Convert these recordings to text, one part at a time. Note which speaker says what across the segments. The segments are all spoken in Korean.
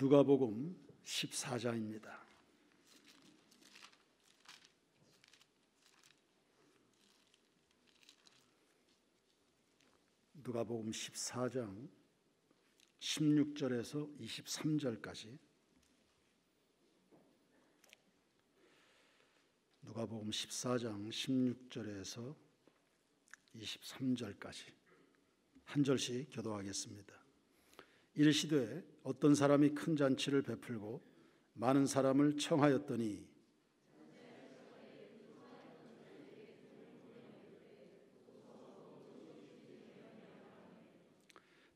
Speaker 1: 누가복음 14장입니다. 누가복음 14장 16절에서 23절까지, 누가복음 14장 16절에서 23절까지 한 절씩 교도하겠습니다. 이르시되 어떤 사람이 큰 잔치를 베풀고 많은 사람을 청하였더니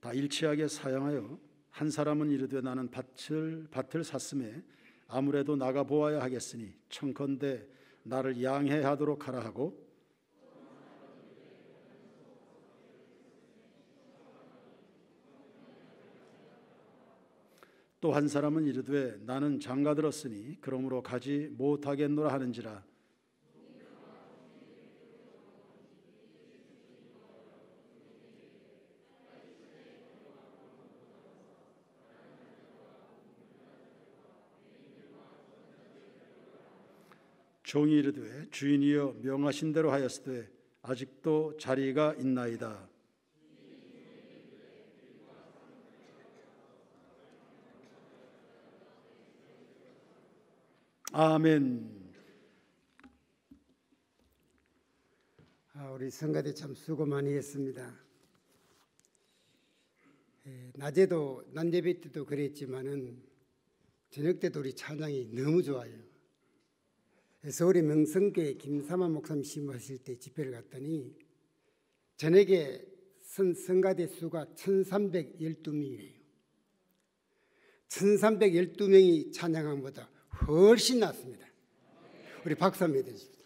Speaker 1: 다 일치하게 사양하여 한 사람은 이르되 나는 밭을 샀음에 아무래도 나가 보아야 하겠으니 청컨대 나를 양해하도록 하라 하고, 또 한 사람은 이르되 나는 장가 들었으니 그러므로 가지 못하겠노라 하는지라. 종이 이르되 주인이여 명하신 대로 하였으되 아직도 자리가 있나이다. 아멘.
Speaker 2: 우리 성가대 참 수고 많이 했습니다. 낮에도 난예배 때도 그랬지만은 저녁 때도 우리 찬양이 너무 좋아요. 서울의 명성교회 김삼환 목사님 심부하실 때 집회를 갔더니 저녁에 성가대 수가 1312명이래요. 1312명이 찬양한 것보다 훨씬 낫습니다. 우리 박수 한번 해주십시오.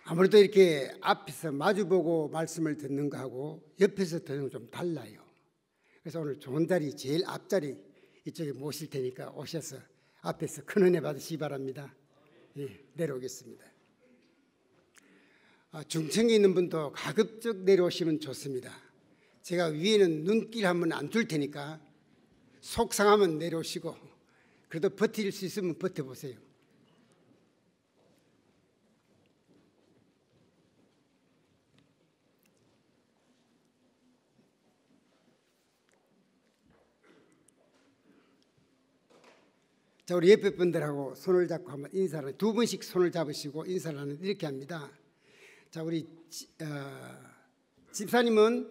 Speaker 2: 아무래도 이렇게 앞에서 마주보고 말씀을 듣는 거하고 옆에서 듣는 거 좀 달라요. 그래서 오늘 좋은 자리, 제일 앞자리 이쪽에 모실 테니까 오셔서 앞에서 큰 은혜 받으시기 바랍니다. 예, 내려오겠습니다. 중층에 있는 분도 가급적 내려오시면 좋습니다. 제가 위에는 눈길 한번 안 줄 테니까 속상하면 내려오시고, 그래도 버틸 수 있으면 버텨보세요. 자, 우리 옆에 분들하고 손을 잡고 한번 인사를, 두 분씩 손을 잡으시고 인사를 하는, 이렇게 합니다. 자, 우리 집사님은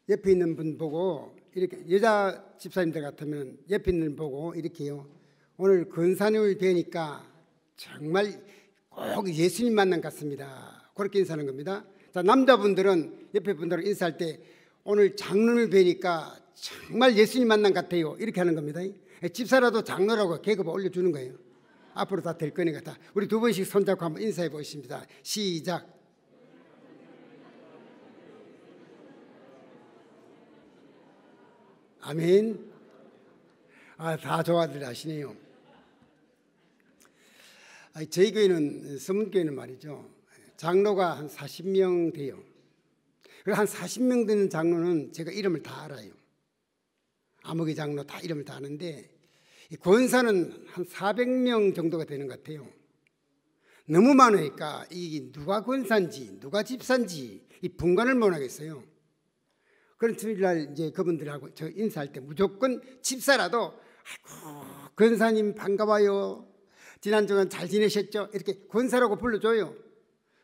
Speaker 2: 옆에 있는 분 보고, 이렇게 여자 집사님들 같으면 옆에 있는 분 보고 이렇게요. 오늘 권사님을 뵈니까 정말 꼭 예수님 만난 것 같습니다. 그렇게 인사하는 겁니다. 자, 남자분들은 옆에 분들은 인사할 때 오늘 장로를 뵈니까 정말 예수님 만난 것 같아요. 이렇게 하는 겁니다. 집사라도 장로라고 계급 올려주는 거예요. 앞으로 다 될 거니까 다. 우리 두 번씩 손잡고 한번 인사해 보겠습니다. 시작. 아멘. 다 좋아들 하시네요. 저희 교회는, 서문교회는 말이죠, 장로가 한 40명 돼요. 그리고 한 40명 되는 장로는 제가 이름을 다 알아요. 아무개 장로 다 이름을 다 아는데, 권사는 한 400명 정도가 되는 것 같아요. 너무 많으니까 이게 누가 권사인지 누가 집사인지 이 분간을 못 하겠어요. 그런 주일날 이제 그분들하고 저 인사할 때 무조건 집사라도 아이고 권사님 반가워요, 지난주간 잘 지내셨죠? 이렇게 권사라고 불러줘요.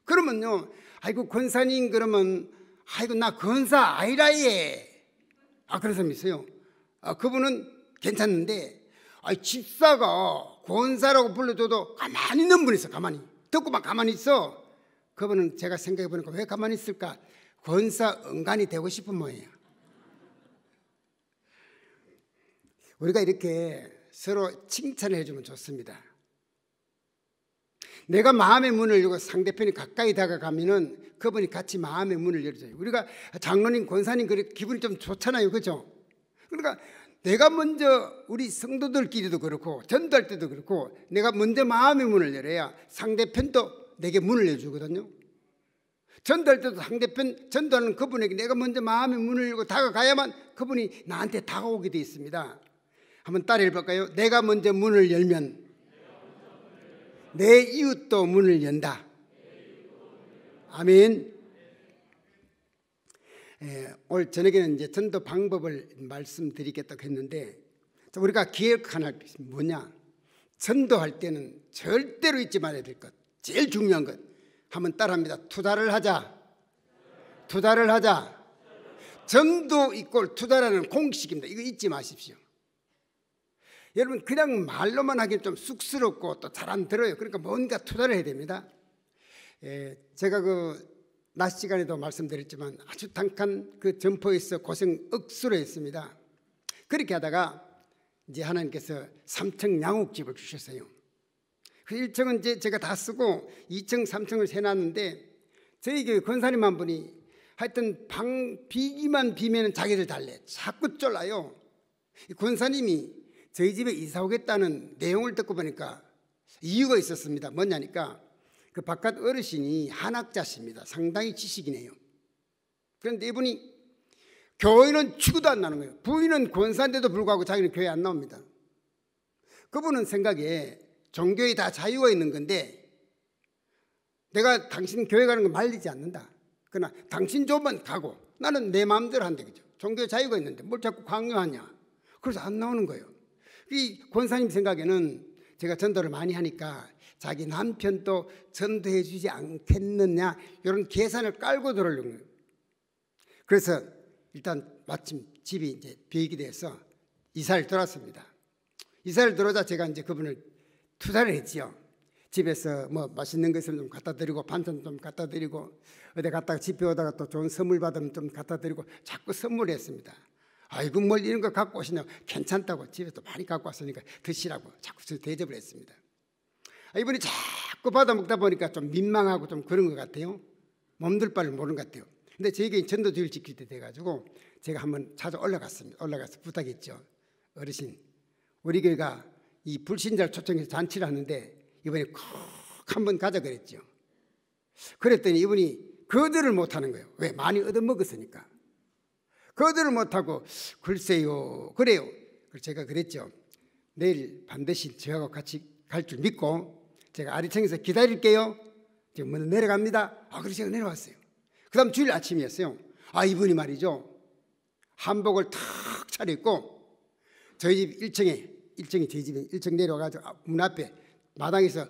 Speaker 2: 그러면요, 아이고 권사님, 그러면 아이고 나 권사 아이라 예. 그런 사람이 있어요. 그분은 괜찮은데, 집사가 권사라고 불러줘도 가만히 있는 분이 있어. 가만히 듣고만 가만히 있어. 그분은 제가 생각해 보니까 왜 가만히 있을까? 권사 은간이 되고 싶은 모양이에요. 우리가 이렇게 서로 칭찬을 해주면 좋습니다. 내가 마음의 문을 열고 상대편이 가까이 다가가면은 그분이 같이 마음의 문을 열어줘요. 우리가 장로님, 권사님 그래 기분이 좀 좋잖아요, 그죠? 그러니까 내가 먼저, 우리 성도들끼리도 그렇고 전도할 때도 그렇고, 내가 먼저 마음의 문을 열어야 상대편도 내게 문을 열어주거든요. 전도할 때도 상대편 전도하는 그분에게 내가 먼저 마음의 문을 열고 다가가야만 그분이 나한테 다가오게 되어 있습니다. 한번 따라해 볼까요? 내가 먼저 문을 열면 내 이웃도 문을 연다. 아멘. 오늘 저녁에는 이제 전도 방법을 말씀드리겠다고 했는데, 우리가 기억하는 것이 뭐냐? 전도할 때는 절대로 잊지 말아야 될 것, 제일 중요한 것 한번 따라합니다. 투자를 하자. 투자를 하자. 전도 이꼴 투자라는 공식입니다. 이거 잊지 마십시오. 여러분, 그냥 말로만 하기엔 좀 쑥스럽고 또 잘 안 들어요. 그러니까 뭔가 투자를 해야 됩니다. 제가 낮 시간에도 말씀드렸지만 아주 단칸 그 점포에서 고생 억수로 했습니다. 그렇게 하다가 이제 하나님께서 3층 양옥집을 주셨어요. 그 1층은 이제 제가 다 쓰고 2층, 3층을 세놨는데 저희 교회 권사님 한 분이 하여튼 방 비기만 비면 자기들 달래 자꾸 쫄라요. 권사님이 저희 집에 이사 오겠다는 내용을 듣고 보니까 이유가 있었습니다. 뭐냐니까 그 바깥 어르신이 한학자십니다. 상당히 지식이네요. 그런데 이분이 교회는 치고도 안 나는 거예요. 부인은 권사인데도 불구하고 자기는 교회 안 나옵니다. 그분은 생각에 종교에 다 자유가 있는 건데 내가 당신 교회 가는 거 말리지 않는다. 그러나 당신 조만 가고 나는 내 마음대로 한다. 그죠? 종교에 자유가 있는데 뭘 자꾸 강요하냐. 그래서 안 나오는 거예요. 이 권사님 생각에는 제가 전도를 많이 하니까 자기 남편도 전도해 주지 않겠느냐 이런 계산을 깔고 들어오는 거예요. 그래서 일단 마침 집이 이제 비익이 돼서 이사를 들어왔습니다. 이사를 들어오자 제가 이제 그분을 투자를 했지요. 집에서 뭐 맛있는 것을 좀 갖다 드리고 반찬 좀 갖다 드리고 어디 갔다가 집에 오다가 또 좋은 선물 받으면 좀 갖다 드리고 자꾸 선물했습니다. 아이고 뭘 이런 거 갖고 오시냐고. 괜찮다고 집에 또 많이 갖고 왔으니까 드시라고 자꾸 대접을 했습니다. 이분이 자꾸 받아 먹다 보니까 좀 민망하고 좀 그런 것 같아요. 몸둘 바를 모르는 것 같아요. 근데 저에게 전도주의를 지킬 때 돼가지고 제가 한번 찾아 올라갔습니다. 올라가서 부탁했죠. 어르신, 우리 교회가 이 불신자를 초청해서 잔치를 하는데 이번에 꼭 한번 가자 그랬죠. 그랬더니 이분이 거절을 못하는 거예요. 왜? 많이 얻어먹었으니까. 거절을 못하고 글쎄요 그래요. 그래서 제가 그랬죠. 내일 반드시 저하고 같이 갈 줄 믿고 제가 아래층에서 기다릴게요. 지금 먼저 내려갑니다. 그래서 제가 내려왔어요. 그 다음 주일 아침이었어요. 이분이 말이죠. 한복을 탁 차려입고 저희 집 1층에 저희 집에 1층 내려와가지고 문 앞에 마당에서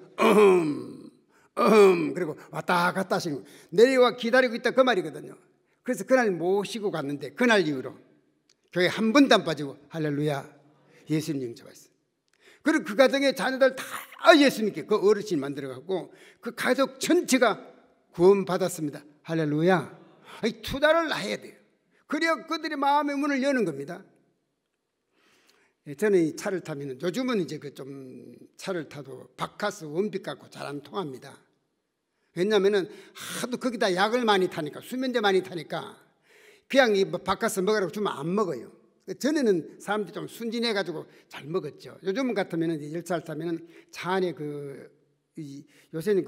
Speaker 2: 그리고 왔다 갔다 하시고 내려와 기다리고 있다 그 말이거든요. 그래서 그날 모시고 갔는데 그날 이후로 교회 한 번도 안 빠지고 할렐루야 예수님 영접했어요. 그리고 그 가정의 자녀들 다 예수님께 그 어르신 만들어갖고 그 가족 전체가 구원받았습니다. 할렐루야. 투자를 해야 돼요. 그래야 그들의 마음의 문을 여는 겁니다. 저는 이 차를 타면 요즘은 이제 그 좀 차를 타도 바카스 원빛 갖고 잘 안 통합니다. 왜냐하면은 하도 거기다 약을 많이 타니까 수면제 많이 타니까 그냥 이 바카스 먹으라고 주면 안 먹어요. 전에는 사람들이 좀 순진해가지고 잘 먹었죠. 요즘 같으면은 이제 열차를 타면은 차 안에 요새는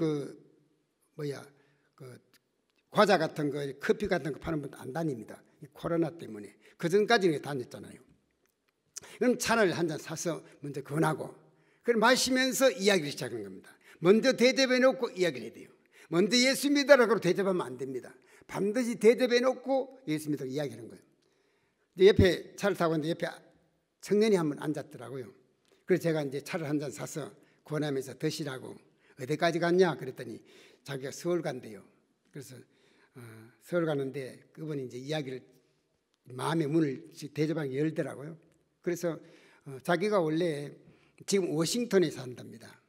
Speaker 2: 과자 같은 거, 커피 같은 거 파는 분도 안 다닙니다. 코로나 때문에. 그 전까지는 다녔잖아요. 그럼 차를 한 잔 사서 먼저 권하고, 그럼 마시면서 이야기를 시작하는 겁니다. 먼저 대접해 놓고 이야기를 해야 돼요. 먼저 예수 믿으라고 대접하면 안 됩니다. 반드시 대접해 놓고 예수 믿으라고 이야기하는 거예요. 옆에 차를 타고 있는데 옆에 청년이 한 분 앉았더라고요. 그래서 제가 이제 차를 한 잔 사서 권하면서 드시라고. 어디까지 갔냐 그랬더니 자기가 서울 간대요. 그래서 서울 가는데 그분이 이제 이야기를 마음의 문을 대접하게 열더라고요. 그래서 자기가 원래 지금 워싱턴에 산답니다.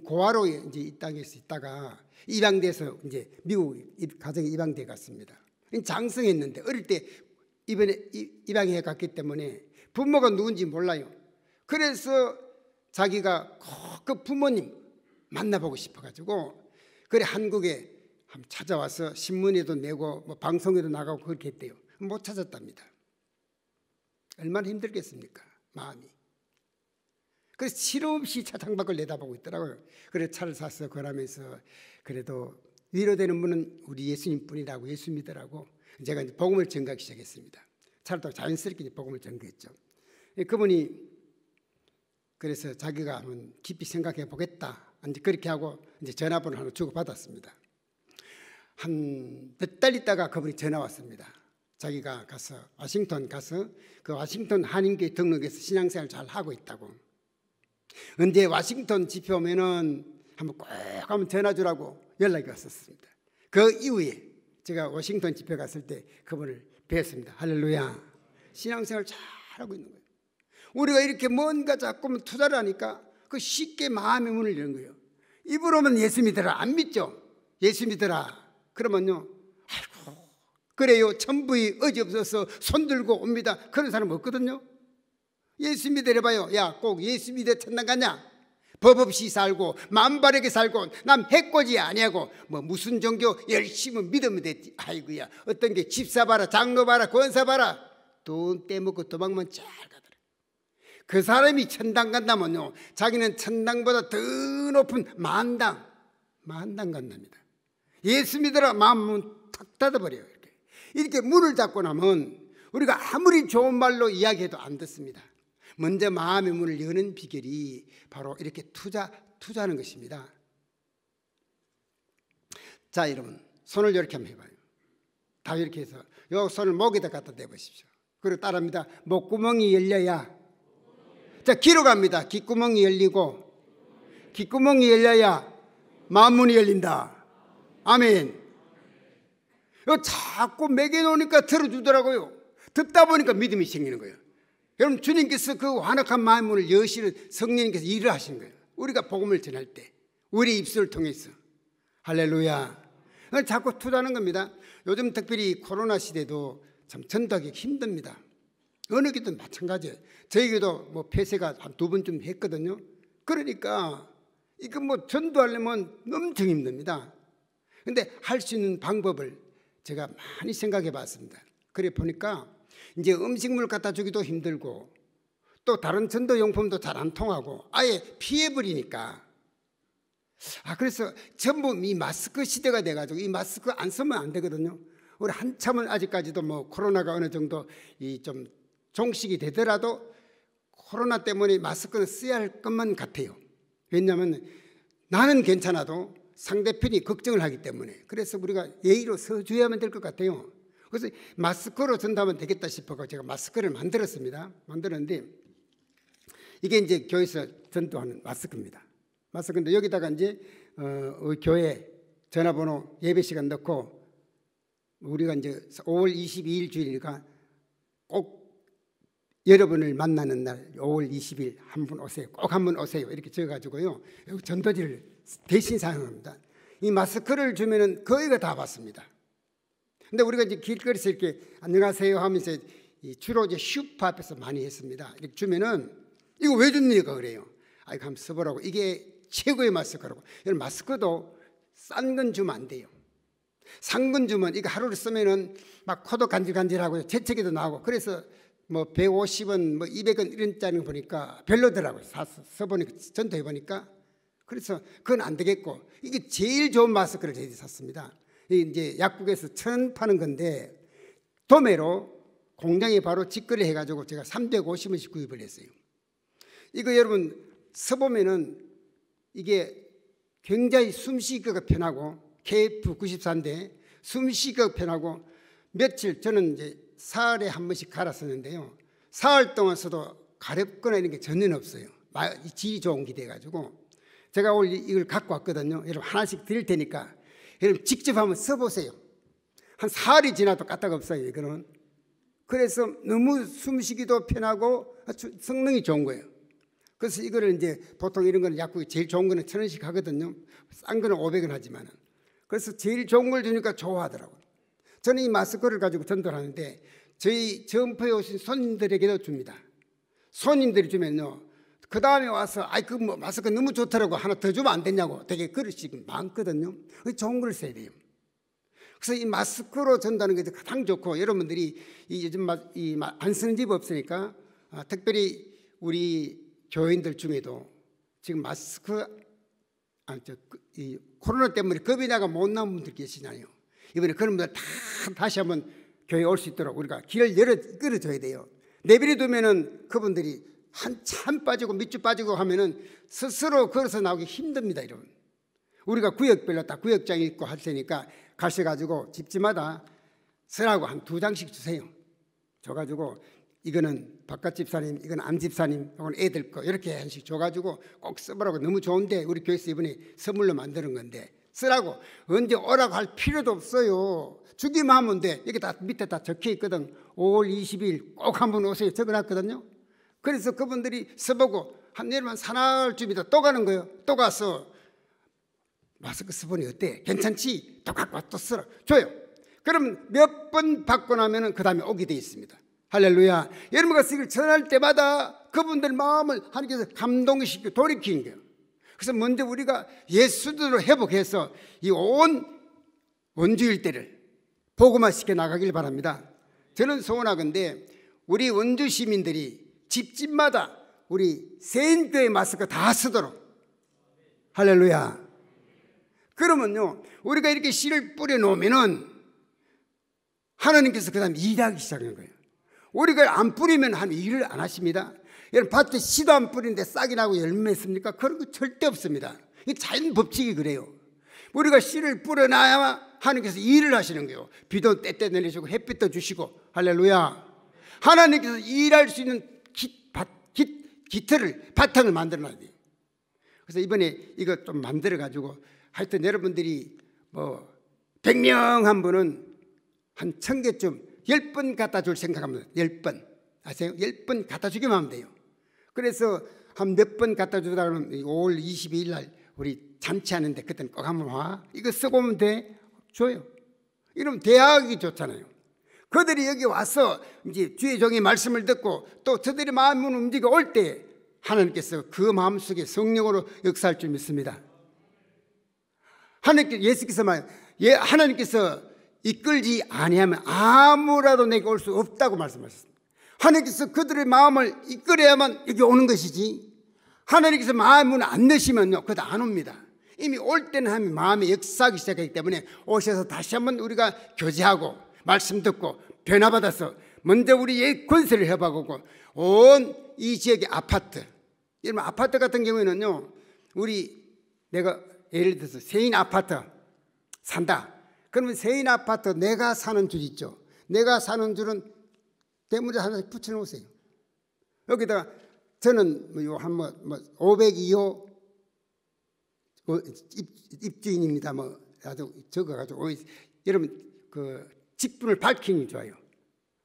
Speaker 2: 고아로 이제 이 땅에서 있다가 입양돼서 이제 미국 가정에 입양돼 갔습니다. 장성했는데 어릴 때 이번에 입양해 갔기 때문에 부모가 누군지 몰라요. 그래서 자기가 꼭 그 부모님 만나보고 싶어가지고 그래 한국에 한번 찾아와서 신문에도 내고 뭐 방송에도 나가고 그렇게 했대요. 못 찾았답니다. 얼마나 힘들겠습니까? 마음이. 그래서 실없이 차 창밖을 내다보고 있더라고요. 그래서 차를 사서 걸으면서 그래도 위로되는 분은 우리 예수님뿐이라고, 예수 믿으라고 제가 이제 복음을 전가하기 시작했습니다. 차라리 자연스럽게 복음을 전가했죠. 그분이 그래서 자기가 한번 깊이 생각해 보겠다, 이제 그렇게 하고 이제 전화번호 하나 주고 받았습니다. 한 몇 달 있다가 그분이 전화 왔습니다. 자기가 가서 워싱턴 가서 그 워싱턴 한인교회 등록해서 신앙생활 잘 하고 있다고. 언제 워싱턴 집회 오면은 한번 꼭 한번 전화 주라고 연락이 왔었습니다. 그 이후에 제가 워싱턴 집회 갔을 때 그분을 뵀습니다. 할렐루야. 신앙생활 잘 하고 있는 거예요. 우리가 이렇게 뭔가 자꾸 투자를 하니까 그 쉽게 마음의 문을 여는 거예요. 입으로 오면 예수 믿어라. 안 믿죠? 예수 믿어라. 그러면요, 아이고 그래요, 천부의 의지 없어서 손들고 옵니다. 그런 사람 없거든요. 예수 믿으려 봐요. 야, 꼭 예수 믿어 천당 가냐? 법 없이 살고 마음 바르게 살고 남 해코지 아니하고 뭐 무슨 종교 열심히 믿으면 됐지. 아이고야, 어떤 게 집사 봐라, 장로 봐라, 권사 봐라, 돈 떼먹고 도망만 잘 가더라. 그 사람이 천당 간다면요, 자기는 천당보다 더 높은 만당 간답니다. 예수 믿으라 마음은 탁 닫아버려요. 이렇게 문을 닫고 나면 우리가 아무리 좋은 말로 이야기해도 안 듣습니다. 먼저 마음의 문을 여는 비결이 바로 이렇게 투자하는 것입니다. 자, 여러분 손을 이렇게 한번 해봐요. 다 이렇게 해서 요 손을 목에다 갖다 대보십시오. 그리고 따라합니다. 목구멍이 열려야, 자, 귀로 갑니다. 귓구멍이 열리고, 귓구멍이 열려야 마음문이 열린다. 아멘. 이거 자꾸 먹여놓으니까 들어주더라고요. 듣다 보니까 믿음이 생기는 거예요. 여러분, 주님께서 그 완악한 마음의 문을 여시는 성령님께서 일을 하시는 거예요. 우리가 복음을 전할 때 우리 입술을 통해서. 할렐루야. 자꾸 투자하는 겁니다. 요즘 특별히 코로나 시대도 참 전도하기 힘듭니다. 어느 교도 마찬가지예요. 저희 교도 뭐 폐쇄가 한 2번쯤 했거든요. 그러니까 이거 뭐 전도하려면 엄청 힘듭니다. 근데 할 수 있는 방법을 제가 많이 생각해 봤습니다. 그래 보니까 이제 음식물 갖다 주기도 힘들고 또 다른 전도용품도 잘 안 통하고 아예 피해버리니까, 그래서 전부 이 마스크 시대가 돼가지고 이 마스크 안 쓰면 안 되거든요. 우리 한참은 아직까지도 뭐 코로나가 어느 정도 이 좀 종식이 되더라도 코로나 때문에 마스크는 써야 할 것만 같아요. 왜냐하면 나는 괜찮아도 상대편이 걱정을 하기 때문에. 그래서 우리가 예의로 서줘야만 될 것 같아요. 그래서 마스크로 전도하면 되겠다 싶어서 제가 마스크를 만들었습니다. 만들었는데 이게 이제 교회에서 전도하는 마스크입니다. 마스크인데 여기다가 이제 교회 전화번호 예배 시간 넣고, 우리가 이제 5월 22일 주일이니까 꼭 여러분을 만나는 날 5월 20일 한 분 오세요. 꼭 한 분 오세요. 이렇게 적어가지고요, 전도지를 대신 사용합니다. 이 마스크를 주면은 거의가 다 받습니다. 근데 우리가 이제 길거리에서 이렇게 안녕하세요 하면서 주로 이제 슈퍼 앞에서 많이 했습니다. 이렇게 주면은 이거 왜 줍니까? 그래요. 이거 한번 써보라고. 이게 최고의 마스크라고. 여러분, 마스크도 싼 건 주면 안 돼요. 산 건 주면 이거 하루를 쓰면은 막 코도 간질간질하고 재채기도 나오고, 그래서 뭐 150원 뭐 200원 이런 짜리 보니까 별로더라고요. 써보니까, 전도해보니까. 그래서 그건 안 되겠고, 이게 제일 좋은 마스크를 저희들이 샀습니다. 이제 약국에서 1,000원 파는 건데 도매로 공장에 바로 직거래 해가지고 제가 350원씩 구입을 했어요. 이거 여러분 써보면은 이게 굉장히 숨쉬기가 편하고, KF94인데 숨쉬기가 편하고, 며칠 저는 이제 사흘에 한 번씩 갈았었는데요, 사흘 동안 써도 가렵거나 이런 게 전혀 없어요. 질이 좋은 게 돼가지고 제가 오늘 이걸 갖고 왔거든요. 여러분 하나씩 드릴 테니까 여러분 직접 한번 써보세요. 한 사흘이 지나도 까딱 없어요, 이거는. 그래서 너무 숨쉬기도 편하고 성능이 좋은 거예요. 그래서 이거를 이제 보통 이런 거는 약국에 제일 좋은 거는 1,000원씩 하거든요. 싼 거는 500원 하지만은. 그래서 제일 좋은 걸 주니까 좋아하더라고요. 저는 이 마스크를 가지고 전도를 하는데 저희 점포에 오신 손님들에게도 줍니다. 손님들이 주면요, 그 다음에 와서 그 뭐 마스크 너무 좋더라고, 하나 더 주면 안 되냐고 되게 그릇이 많거든요. 좋은 걸 써야 돼요. 그래서 이 마스크로 전도하는 게 가장 좋고, 여러분들이 요즘 안 쓰는 집 없으니까 특별히 우리 교인들 중에도 지금 마스크 이 코로나 때문에 겁이 나가 못 나온 분들 계시잖아요. 이번에 그런 분들 다 다시 한번 교회에 올 수 있도록 우리가 길을 끌어줘야 돼요. 내버려 두면은 그분들이 한참 빠지고 밑줄 빠지고 하면은 스스로 걸어서 나오기 힘듭니다, 여러분. 우리가 구역별로 다 구역장 있고 할 테니까 가셔가지고 집집마다 쓰라고 한 2장씩 주세요. 줘가지고 이거는 바깥 집사님, 이건 안 집사님, 이건 애들 거 이렇게 한씩 줘가지고 꼭 써보라고. 너무 좋은데 우리 교회에서 이번에 선물로 만드는 건데 쓰라고. 언제 오라고 할 필요도 없어요. 주기만 하면 돼. 여기 다 밑에 다 적혀 있거든. 5월 20일 꼭 한번 오세요. 적어놨거든요. 그래서 그분들이 써보고 한 내일만 사나흘쯤이다 또 가는 거예요. 또 가서 마스크 써보니 어때? 괜찮지? 또 갖고 또 쓰라. 줘요. 그럼 몇 번 받고 나면은 그 다음에 오게 돼 있습니다. 할렐루야. 여러분과 이걸 전할 때마다 그분들 마음을 하나님께서 감동시키고 돌이키는 거예요. 그래서 먼저 우리가 예수들로 회복해서 이 온 원주 일대를 복음화 시켜 나가길 바랍니다. 저는 소원하건대 우리 원주 시민들이 집집마다 우리 세인교회 마스크 다 쓰도록. 할렐루야. 그러면요, 우리가 이렇게 씨를 뿌려놓으면은 하나님께서 그 다음에 일하기 시작하는 거예요. 우리가 안 뿌리면 하나님 일을 안 하십니다. 여러분, 밭에 씨도 안 뿌리는데 싹이 나고 열매 맺습니까? 그런 거 절대 없습니다. 이 자연 법칙이 그래요. 우리가 씨를 뿌려놔야 하나님께서 일을 하시는 거예요. 비도 때때 내리시고 햇빛도 주시고. 할렐루야. 하나님께서 일할 수 있는 기틀을, 바탕을 만들어놔야 돼요. 그래서 이번에 이거 좀 만들어가지고 하여튼 여러분들이 뭐 100명 한 분은 한 1000개쯤 10번 갖다 줄 생각합니다. 10번. 아세요? 10번 갖다 주기만 하면 돼요. 그래서 한 몇 번 갖다 주다 그러면 5월 22일 날 우리 잔치하는데 그때는 꼭 한번 와. 이거 쓰고 오면 돼. 줘요. 이러면 대학이 좋잖아요. 그들이 여기 와서 이제 주의 종의 말씀을 듣고 또 저들의 마음을 움직여 올 때 하나님께서 그 마음속에 성령으로 역사할 줄 믿습니다. 하나님께서 이끌지 아니하면 아무라도 내게 올 수 없다고 말씀하셨습니다. 하나님께서 그들의 마음을 이끌어야만 여기 오는 것이지, 하나님께서 마음을 안 넣으시면요, 그것도 안 옵니다. 이미 올 때는 하나님 마음에 역사하기 시작하기 때문에 오셔서 다시 한번 우리가 교제하고 말씀 듣고 변화받아서 먼저 우리의 건설을 해봐가고 온 이 지역의 아파트, 여러분 아파트 같은 경우에는요, 내가 예를 들어서 세인 아파트 산다. 그러면 세인 아파트 내가 사는 줄 있죠. 내가 사는 줄은 대문자 하나씩 붙여놓으세요. 여기다가 저는 502호 입주인입니다. 아주 적어가지고 여러분 그 직분을 밝히는 게 좋아요.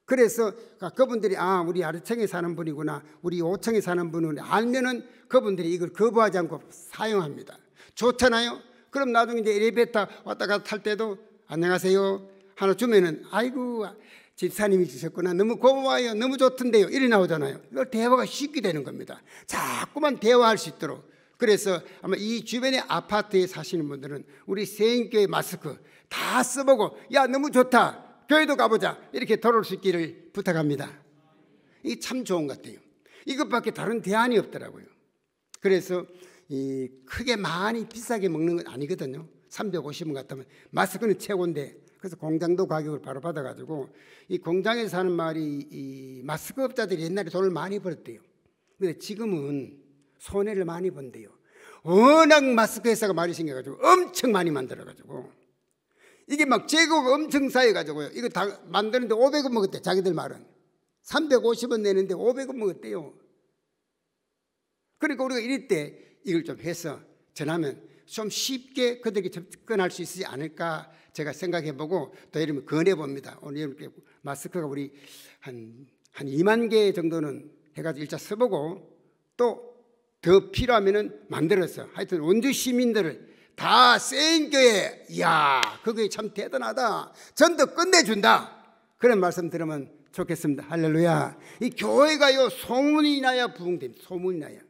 Speaker 2: 그래서 그분들이 우리 아래층에 사는 분이구나, 우리 5층에 사는 분은 알면은 그분들이 이걸 거부하지 않고 사용합니다. 좋잖아요. 그럼 나중에 이제 엘리베이터 왔다 갔다 탈 때도 안녕하세요 하나 주면은 아이고 집사님이 주셨구나, 너무 고마워요, 너무 좋던데요, 이래 나오잖아요. 이걸 대화가 쉽게 되는 겁니다. 자꾸만 대화할 수 있도록. 그래서 아마 이 주변의 아파트에 사시는 분들은 우리 세인교회 마스크 다 써보고 야 너무 좋다, 교회도 가보자, 이렇게 돌아올 수 있기를 부탁합니다. 이게 참 좋은 것 같아요. 이것밖에 다른 대안이 없더라고요. 그래서 크게 많이 비싸게 먹는 건 아니거든요. 350원 같으면 마스크는 최고인데, 그래서 공장도 가격을 바로 받아가지고 이 공장에서 하는 말이 이 마스크 업자들이 옛날에 돈을 많이 벌었대요. 근데 지금은 손해를 많이 번대요. 워낙 마스크 회사가 많이 생겨가지고 엄청 많이 만들어가지고 이게 막 재고가 엄청 쌓여가지고요. 이거 다 만드는데 500원 먹었대. 자기들 말은 350원 내는데 500원 먹었대요. 그러니까 우리가 이럴 때 이걸 좀 해서 전하면 좀 쉽게 그들에게 접근할 수 있지 않을까 제가 생각해보고 또 이러면 권해봅니다. 오늘 이렇게 마스크가 우리 한 2만 개 정도는 해가지고 일자 써보고 또 더 필요하면은 만들어서 하여튼 원주 시민들을 다 세인교회, 이야 그게 참 대단하다, 전도 끝내준다, 그런 말씀 들으면 좋겠습니다. 할렐루야. 이 교회가요 소문이 나야 부흥됩니다. 소문이 나야.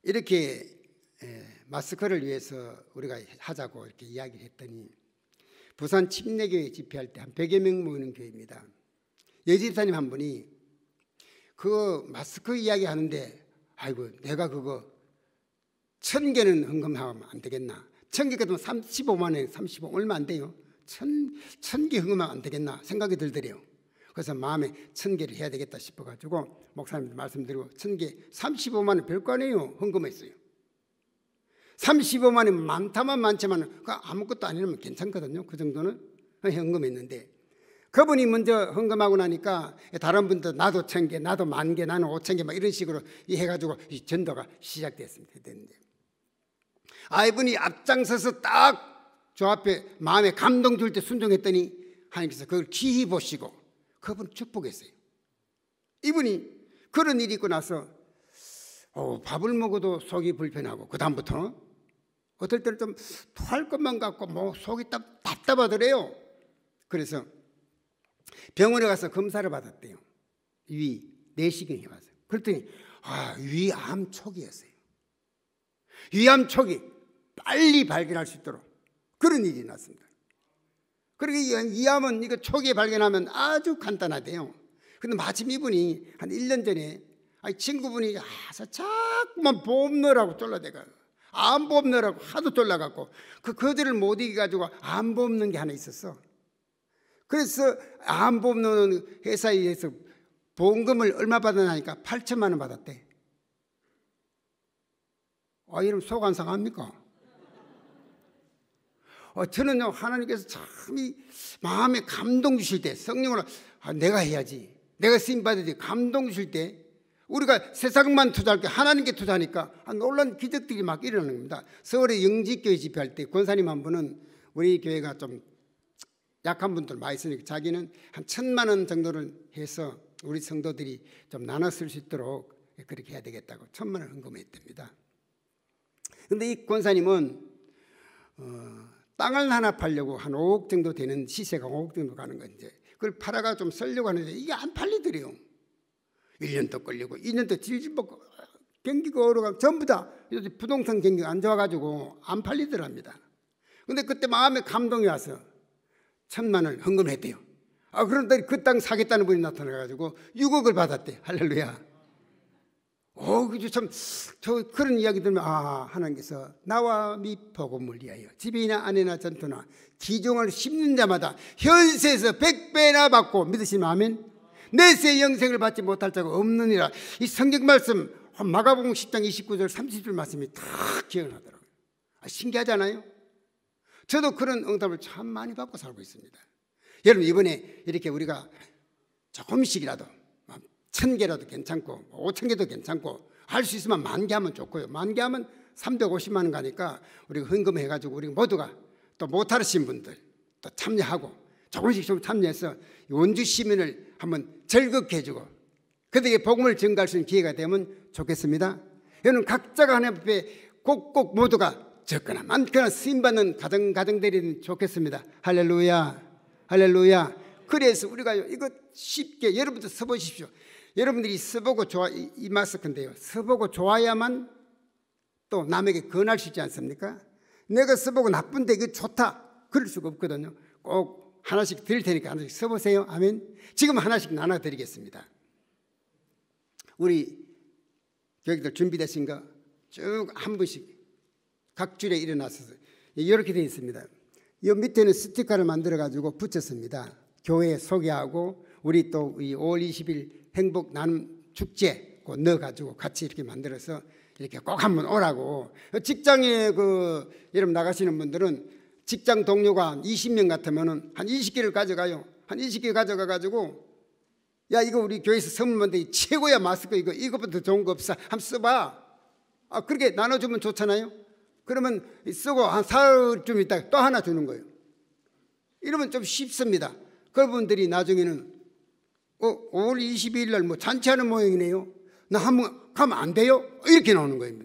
Speaker 2: 이렇게 마스크를 위해서 우리가 하자고 이렇게 이야기를 했더니 부산 침례교회 집회할 때 한 100여 명 모이는 교회입니다. 여집사님 한 분이 그 마스크 이야기 하는데 아이고 내가 그거 1,000개는 헌금하면 안 되겠나. 1,000개도 35만 원, 35 얼마 안 돼요. 1,000개 헌금하면 안 되겠나 생각이 들더래요. 그래서 마음에 1,000개를 해야 되겠다 싶어가지고 목사님들 말씀드리고 1,000개 35만 원 별거 아니에요. 헌금했어요. 35만 원 많다만 많지만 아무것도 아니면 괜찮거든요. 그 정도는 헌금했는데 그분이 먼저 헌금하고 나니까 다른 분도 나도 1,000개, 나도 10,000개, 나는 5,000개 막 이런 식으로 해가지고 이 전도가 시작됐습니다. 이분이 앞장서서 딱 저 앞에 마음에 감동 줄 때 순종했더니 하나님께서 그걸 기히 보시고 그분 축복했어요. 이분이 그런 일이 있고 나서 밥을 먹어도 속이 불편하고 그 다음부터는 어떨 때는 좀 토할 것만 같고 뭐 속이 답답하더래요. 그래서 병원에 가서 검사를 받았대요. 위 내시경 해봤어요. 그랬더니 위암 초기였어요. 위암 초기 빨리 발견할 수 있도록 그런 일이 났습니다. 그리고 위암은 이거 초기에 발견하면 아주 간단하대요. 근데 마침 이분이 한 1년 전에 친구분이 자꾸만 보험 넣으라고 쫄라대가 암보험 넣으라고 하도 쫄라갖고 그 거절을 못 이겨가지고 암보험 넣은 게 하나 있었어. 그래서 암보험 넣는 회사에 의해서 보험금을 얼마 받았나니까 8천만 원 받았대. 이러면 속 안 상합니까? 저는요 하나님께서 참 이 마음에 감동 주실 때 성령으로 내가 해야지, 내가 쓰임 받아야지 감동 주실 때 우리가 세상만 투자할 때 하나님께 투자하니까 놀라운 기적들이 막 일어나는 겁니다. 서울의 영지교회 집회할 때 권사님 한 분은 우리 교회가 좀 약한 분들 많이 있으니까 자기는 한 1,000만 원 정도를 해서 우리 성도들이 좀 나눠 쓸 수 있도록 그렇게 해야 되겠다고 1,000만 원 헌금했답니다. 그런데 이 권사님은 땅을 하나 팔려고 한 5억 정도 되는 시세가 5억 정도 가는 건데 그걸 팔아가 좀 쓰려고 하는데 이게 안 팔리더래요. 1년도 걸리고 2년도 질질 먹고 경기가 어려워 전부 다 부동산 경기가 안 좋아가지고 안 팔리더랍니다. 그런데 그때 마음에 감동이 와서 1,000만 원을 헌금했대요. 그런데 그 땅 사겠다는 분이 나타나가지고 6억을 받았대. 할렐루야. 그죠. 참, 그런 이야기 들으면, 하나님께서 나와 및 복음을 위하여 집이나 아내나 전토나 기종을 심는 자마다 현세에서 100배나 받고 믿으시면 아멘. 내세 영생을 받지 못할 자가 없느니라. 이 성경 말씀, 마가복음 10장 29절 30절 말씀이 다 기억나더라고요. 신기하잖아요. 저도 그런 응답을 참 많이 받고 살고 있습니다. 여러분, 이번에 이렇게 우리가 조금씩이라도 1,000개라도 괜찮고 5,000개도 괜찮고 할 수 있으면 10,000개 하면 좋고요. 10,000개 하면 350만 원 가니까 우리가 헌금해가지고 우리 모두가 또 못하신 분들 또 참여하고 조금씩 좀 참여해서 원주 시민을 한번 즐겁게 해주고 그들에게 복음을 전가할 수 있는 기회가 되면 좋겠습니다. 여러분 각자가 하나님 앞에 꼭꼭 모두가 적거나 많거나 쓰임받는 가정들이 좋겠습니다. 할렐루야, 할렐루야. 그래서 우리가 이거 쉽게 여러분들 써보십시오. 여러분들이 써보고 이 마스크인데요. 써보고 좋아야만 또 남에게 권할 수 있지 않습니까? 내가 써보고 나쁜데 이거 좋다 그럴 수가 없거든요. 꼭 하나씩 드릴 테니까 하나씩 써보세요. 아멘. 지금 하나씩 나눠드리겠습니다. 우리 교육들 준비되신 거 쭉 한 분씩 각 줄에 일어나서 이렇게 되어 있습니다. 이 밑에는 스티커를 만들어 가지고 붙였습니다. 교회 소개하고 우리 또 5월 20일 행복 나눔 축제 넣어 가지고 같이 이렇게 만들어서 이렇게 꼭 한번 오라고. 직장에 여러분 나가시는 분들은 직장 동료가 20명 같으면은 한 20개를 가져가요. 한 20개 가져가 가지고 야 이거 우리 교회에서 선물 만데 최고야 마스크 이거보다 좋은 거 없어. 한번 써봐. 그렇게 나눠주면 좋잖아요. 그러면 쓰고 한 사흘쯤 있다가 또 하나 주는 거예요. 이러면 좀 쉽습니다. 그분들이 나중에는 5월 22일 날 뭐 잔치하는 모양이네요. 나 한번 가면 안 돼요? 이렇게 나오는 거예요.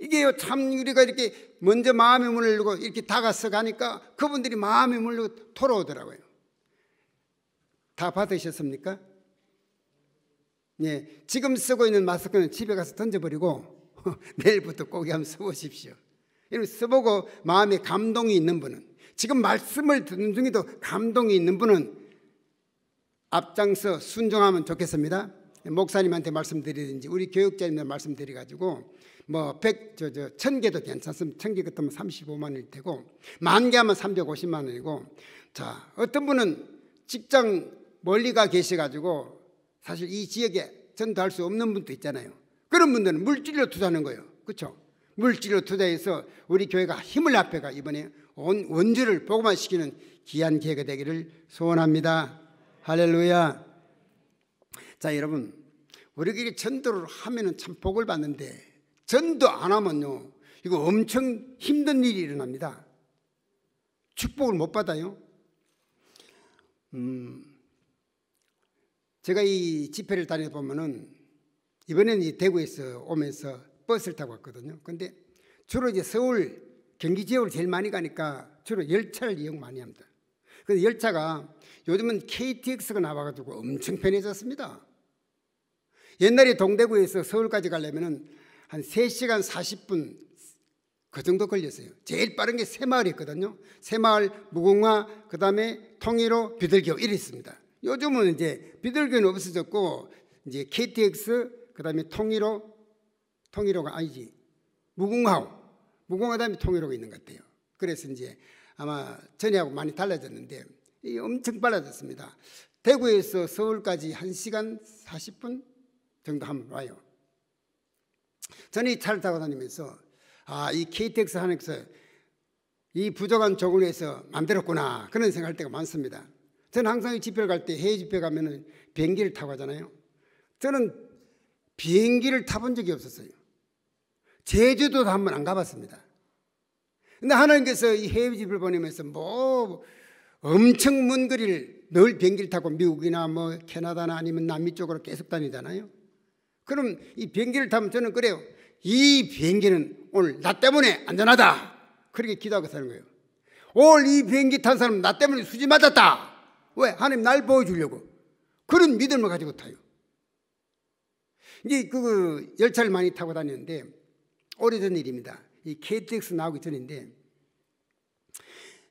Speaker 2: 이게요 참 우리가 이렇게 먼저 마음의 문을 열고 이렇게 다가서 가니까 그분들이 마음의 문을 열고 돌아오더라고요. 다 받으셨습니까? 네, 지금 쓰고 있는 마스크는 집에 가서 던져버리고 내일부터 꼭 한번 써보십시오. 여러분 써보고 마음에 감동이 있는 분은 지금 말씀을 듣는 중에도 감동이 있는 분은 앞장서 순종하면 좋겠습니다. 목사님한테 말씀드리든지 우리 교육자님한테 말씀드려가지고 뭐 1000개도 괜찮습니다. 1000개 같으면 35만 원일 테고 10,000개 하면 350만 원이고, 자, 어떤 분은 직장 멀리 가 계셔가지고 사실 이 지역에 전도할 수 없는 분도 있잖아요. 그런 분들은 물질로 투자하는 거예요. 그렇죠? 물질로 투자해서 우리 교회가 힘을 합해가 이번에 온 원주를 복음화시키는 귀한 기회가 되기를 소원합니다. 할렐루야. 자, 여러분, 우리끼리 전도를 하면은 참 복을 받는데 전도 안 하면요, 이거 엄청 힘든 일이 일어납니다. 축복을 못 받아요. 제가 이 집회를 다녀보면은 이번에는 이 대구에서 오면서 버스를 타고 왔거든요. 근데 주로 이제 서울, 경기 지역으로 제일 많이 가니까 주로 열차를 이용 많이 합니다. 그래서 열차가 요즘은 KTX가 나와가지고 엄청 편해졌습니다. 옛날에 동대구에서 서울까지 가려면은 한 3시간 40분 그 정도 걸렸어요. 제일 빠른 게 새마을이었거든요. 새마을, 무궁화, 그 다음에 통일호, 비둘기호 이랬습니다. 요즘은 이제 비둘기호는 없어졌고 이제 KTX, 그 다음에 통일호가 아니지, 무궁화 다음에 통일호가 있는 것 같아요. 그래서 이제 아마 전에하고 많이 달라졌는데 엄청 빨라졌습니다. 대구에서 서울까지 1시간 40분 정도 하면 와요. 저는 이 차를 타고 다니면서 이 KTX 하면서 이 부족한 조건을 위해서 만들었구나 그런 생각할 때가 많습니다. 저는 항상 이 집회를 갈 때, 해외 집회 가면은 비행기를 타고 가잖아요. 저는 비행기를 타본 적이 없었어요. 제주도도 한 번 안 가봤습니다. 근데 하나님께서 이 해외 집회를 보내면서 뭐 엄청 먼 거리를 늘 비행기를 타고 미국이나 뭐 캐나다나 아니면 남미 쪽으로 계속 다니잖아요. 그럼 이 비행기를 타면 저는 그래요. 이 비행기는 오늘 나 때문에 안전하다. 그렇게 기도하고 사는 거예요. 오늘 이 비행기 탄 사람은 나 때문에 수지 맞았다. 왜? 하나님 날 보여주려고. 그런 믿음을 가지고 타요. 이제 그 열차를 많이 타고 다녔는데 오래전 일입니다. 이 KTX 나오기 전인데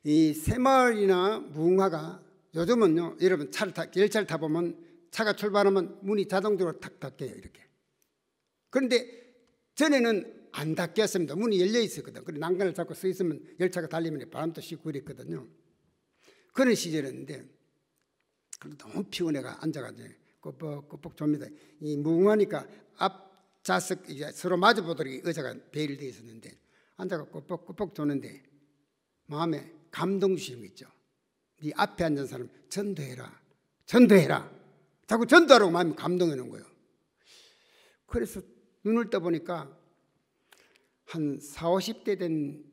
Speaker 2: 이 새마을이나 무궁화가 요즘은요, 여러분 열차를 타보면 차가 출발하면 문이 자동적으로 탁 닫혀요. 이렇게. 그런데 전에는 안 닫혔습니다. 문이 열려 있었거든. 그리고 난간을 잡고 서 있으면 열차가 달리면 바람도 씻고 그랬거든요. 그런 시절이었는데 너무 피곤해가 앉아가지고 꼬뻑꼬뻑 좁니다. 이 무궁화니까 앞 좌석 이제 서로 마주보도록 의자가 배열되어 있었는데 앉아가 꼬뻑꼬뻑 도는데 마음에 감동 주시는 거 있죠. 네 앞에 앉은 사람 전도해라. 자꾸 전도하라고 마음이 감동해 놓은 거예요. 그래서 눈을 떠보니까 한 40, 50대 된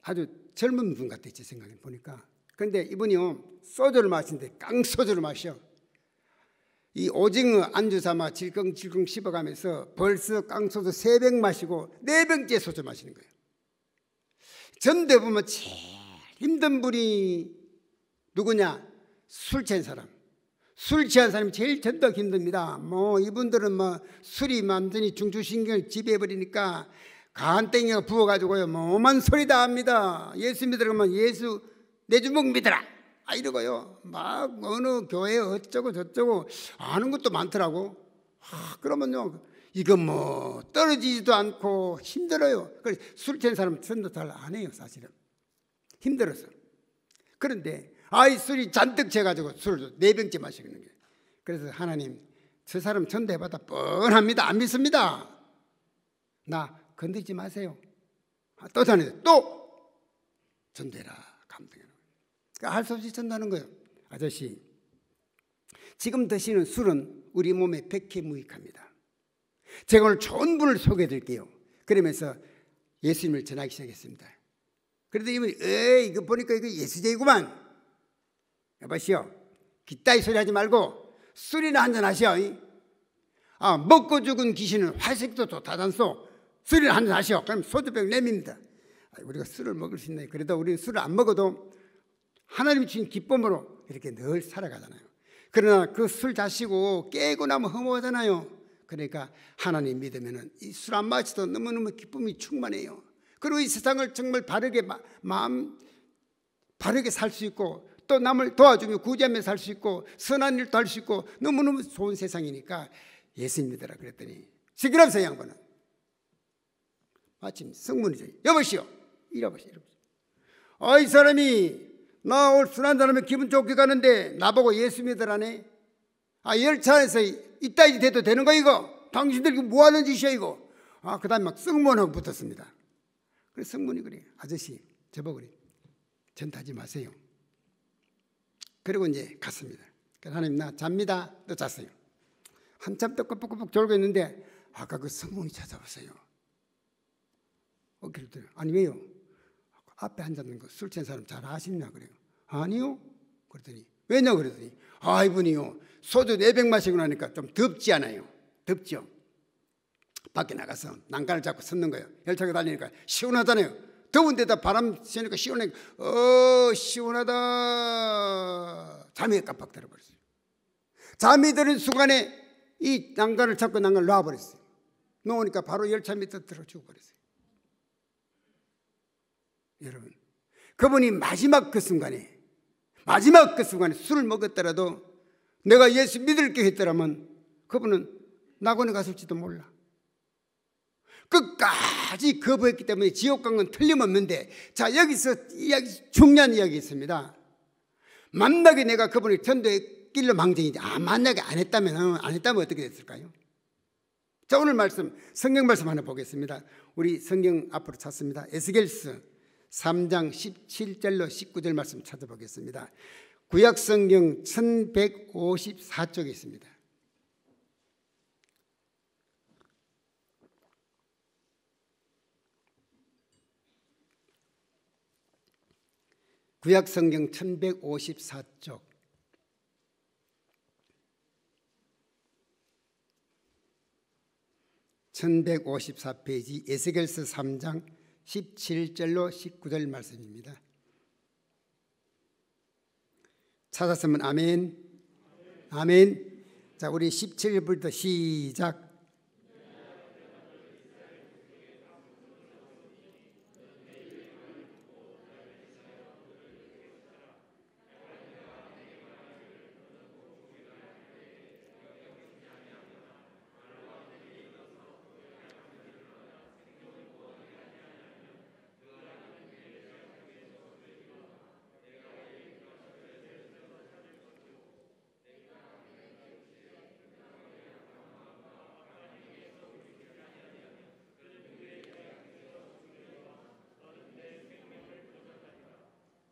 Speaker 2: 아주 젊은 분 같아요. 제 생각에 보니까. 그런데 이분이요, 소주를 마시는데 깡소주를 마셔. 이 오징어 안주 삼아 질겅질겅 씹어가면서 벌써 깡소주 3병 마시고 4병째 소주 마시는 거예요. 전대 보면 제일 힘든 분이 누구냐? 술 취한 사람. 술 취한 사람이 제일 전도하기 힘듭니다. 뭐 이분들은 뭐 술이 완전히 중추신경을 지배해버리니까 간땡이가 부어가지고요, 뭐 오만 소리 다 합니다. 예수 믿으라면 예수 내 주먹 믿어라 이러고요, 막 어느 교회 어쩌고 저쩌고 아는 것도 많더라고. 그러면요, 이거 뭐 떨어지지도 않고 힘들어요. 그래서 술 취한 사람은 전도 잘 안 해요. 사실은 힘들어서. 그런데 이 술이 잔뜩 채가지고 술을 4병째 마시는 거예요. 그래서 하나님, 저 사람 전도해봐도 뻔합니다. 안 믿습니다. 나 건드리지 마세요. 또 전해, 또 전도해라. 감동해라. 그러니까 할 수 없이 전도하는 거예요. 아저씨, 지금 드시는 술은 우리 몸에 백해무익합니다. 제가 오늘 좋은 분을 소개해 드릴게요. 그러면서 예수님을 전하기 시작했습니다. 그런데 이분이 이거 보니까 이거 예수제이구만. 여보시오, 기따위 소리 하지 말고 술이나 한잔 하시오. 먹고 죽은 귀신은 화식도 좋다단소. 술이나 한잔 하시오. 그럼 소주병 내밉니다. 우리가 술을 먹을 수 있나요? 그래도 우리는 술을 안 먹어도 하나님이 주신 기쁨으로 이렇게 늘 살아가잖아요. 그러나 그 술 자시고 깨고 나면 허무하잖아요. 그러니까 하나님 믿으면 이 술 안 마셔도 너무너무 기쁨이 충만해요. 그리고 이 세상을 정말 바르게 바르게 살 수 있고, 또 남을 도와주며 구제하며 살 수 있고, 선한 일도 할 수 있고, 너무너무 좋은 세상이니까 예수 믿으라 그랬더니 시끄럽어요. 양반은 마침 성문이죠. 여보시오 이러보시오. 이 사람이 나 오늘 술 한잔하면 기분 좋게 가는데 나보고 예수 믿으라네. 열차 안에서 이따위 돼도 되는 거 이거? 당신들 이거 뭐하는 짓이야 이거? 그 다음에 막 성문하고 붙었습니다. 그래서 성문이 그래. 아저씨 저보고 그래. 전타지 마세요. 그리고 이제 갔습니다. 하나님 나 잡니다. 또 잤어요. 한참 또 끄뻑끄뻑 졸고 있는데 아까 그 성문이 찾아왔어요. 그랬더니 아니 왜요? 앞에 앉았는 거 술 취한 사람 잘 아시냐 그래요. 아니요. 그랬더니 왜냐 그랬더니 이분이요 소주 4병 마시고 나니까 좀 덥지 않아요. 덥죠. 밖에 나가서 난간을 잡고 섰는 거예요. 열차가 달리니까 시원하잖아요. 더운 데다 바람 쐬니까 시원하니까 시원하다. 잠이 깜빡 들어버렸어요. 잠이 드는 순간에 이 난간을 잡고 난간을 놔버렸어요. 놓으니까 바로 열차 밑에 들어 죽어버렸어요. 여러분 그분이 마지막 그 순간에 술을 먹었더라도 내가 예수 믿을게 했더라면 그분은 낙원에 갔을지도 몰라. 끝까지 거부했기 때문에 지옥 간 건 틀림없는데, 자 여기서 중요한 이야기 있습니다. 만약에 내가 그분을 전도의 길로 망정이지 만약에 안 했다면 어떻게 됐을까요? 자 오늘 말씀 성경 말씀 하나 보겠습니다. 우리 성경 앞으로 찾습니다. 에스겔서 3장 17절로 19절 말씀 찾아보겠습니다. 구약성경 1154쪽에 있습니다. 구약성경 1154쪽 1154페이지 에스겔서 3장 17절로 19절 말씀입니다. 찾았으면 아멘. 아멘. 자 우리 17절부터 시작.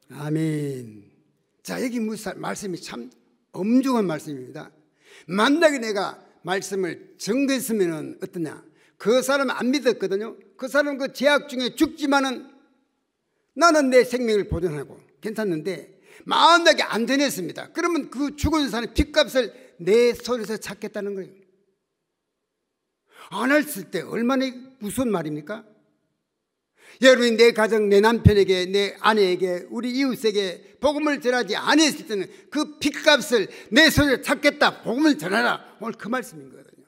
Speaker 2: 아멘. 자 여기 말씀이 참 엄중한 말씀입니다. 만약에 내가 말씀을 정했으면 어떠냐, 그 사람은 안 믿었거든요. 그 사람은 그 죄악 중에 죽지만은 나는 내 생명을 보존하고 괜찮는데, 만약에 안 전했습니다. 그러면 그 죽은 사람의 핏값을 내 손에서 찾겠다는 거예요. 안 했을 때 얼마나 무서운 말입니까? 여러분이 내 가정, 내 남편에게, 내 아내에게, 우리 이웃에게 복음을 전하지 않았을 때는 그 핏값을 내 손에 찾겠다. 복음을 전하라. 오늘 그 말씀인 거거든요.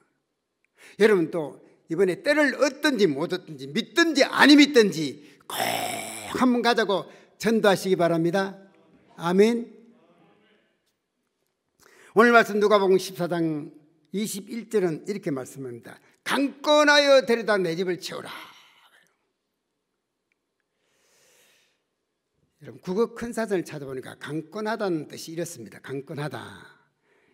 Speaker 2: 여러분 또 이번에 때를 얻든지 못 얻든지 믿든지 안 믿든지 꼭 한번 가자고 전도하시기 바랍니다. 아멘. 오늘 말씀 누가복음 14장 21절은 이렇게 말씀합니다. 강권하여 데려다 내 집을 채우라. 여러분 국어 큰 사전을 찾아보니까 강권하다는 뜻이 이렇습니다. 강권하다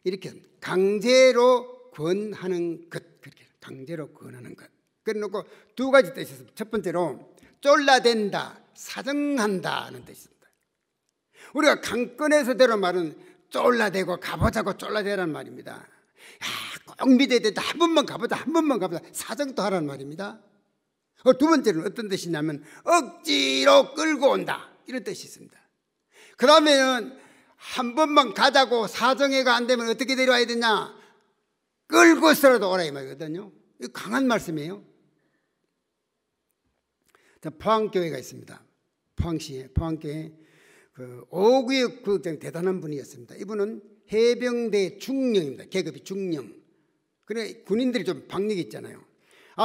Speaker 2: 이렇게 강제로 권하는 것, 그렇게 강제로 권하는 것. 그래놓고 두 가지 뜻이 있습니다. 첫 번째로 쫄라댄다, 사정한다는 뜻이 있습니다. 우리가 강권해서대로 말은 쫄라대고 가보자고 쫄라대라는 말입니다. 꼭 믿어야 된다, 한 번만 가보자, 한 번만 가보자, 사정도 하라는 말입니다. 두 번째는 어떤 뜻이냐면 억지로 끌고 온다, 이런 뜻이 있습니다. 그 다음에는 한 번만 가자고 사정해가 안 되면 어떻게 데려와야 되냐, 끌고서라도 오라 이 말이거든요. 이거 강한 말씀이에요. 포항교회가 있습니다. 포항시에 포항교회 그 오구역 부국장 대단한 분이었습니다. 이분은 해병대 중령입니다. 계급이 중령. 그래 군인들이 좀 박력이 있잖아요.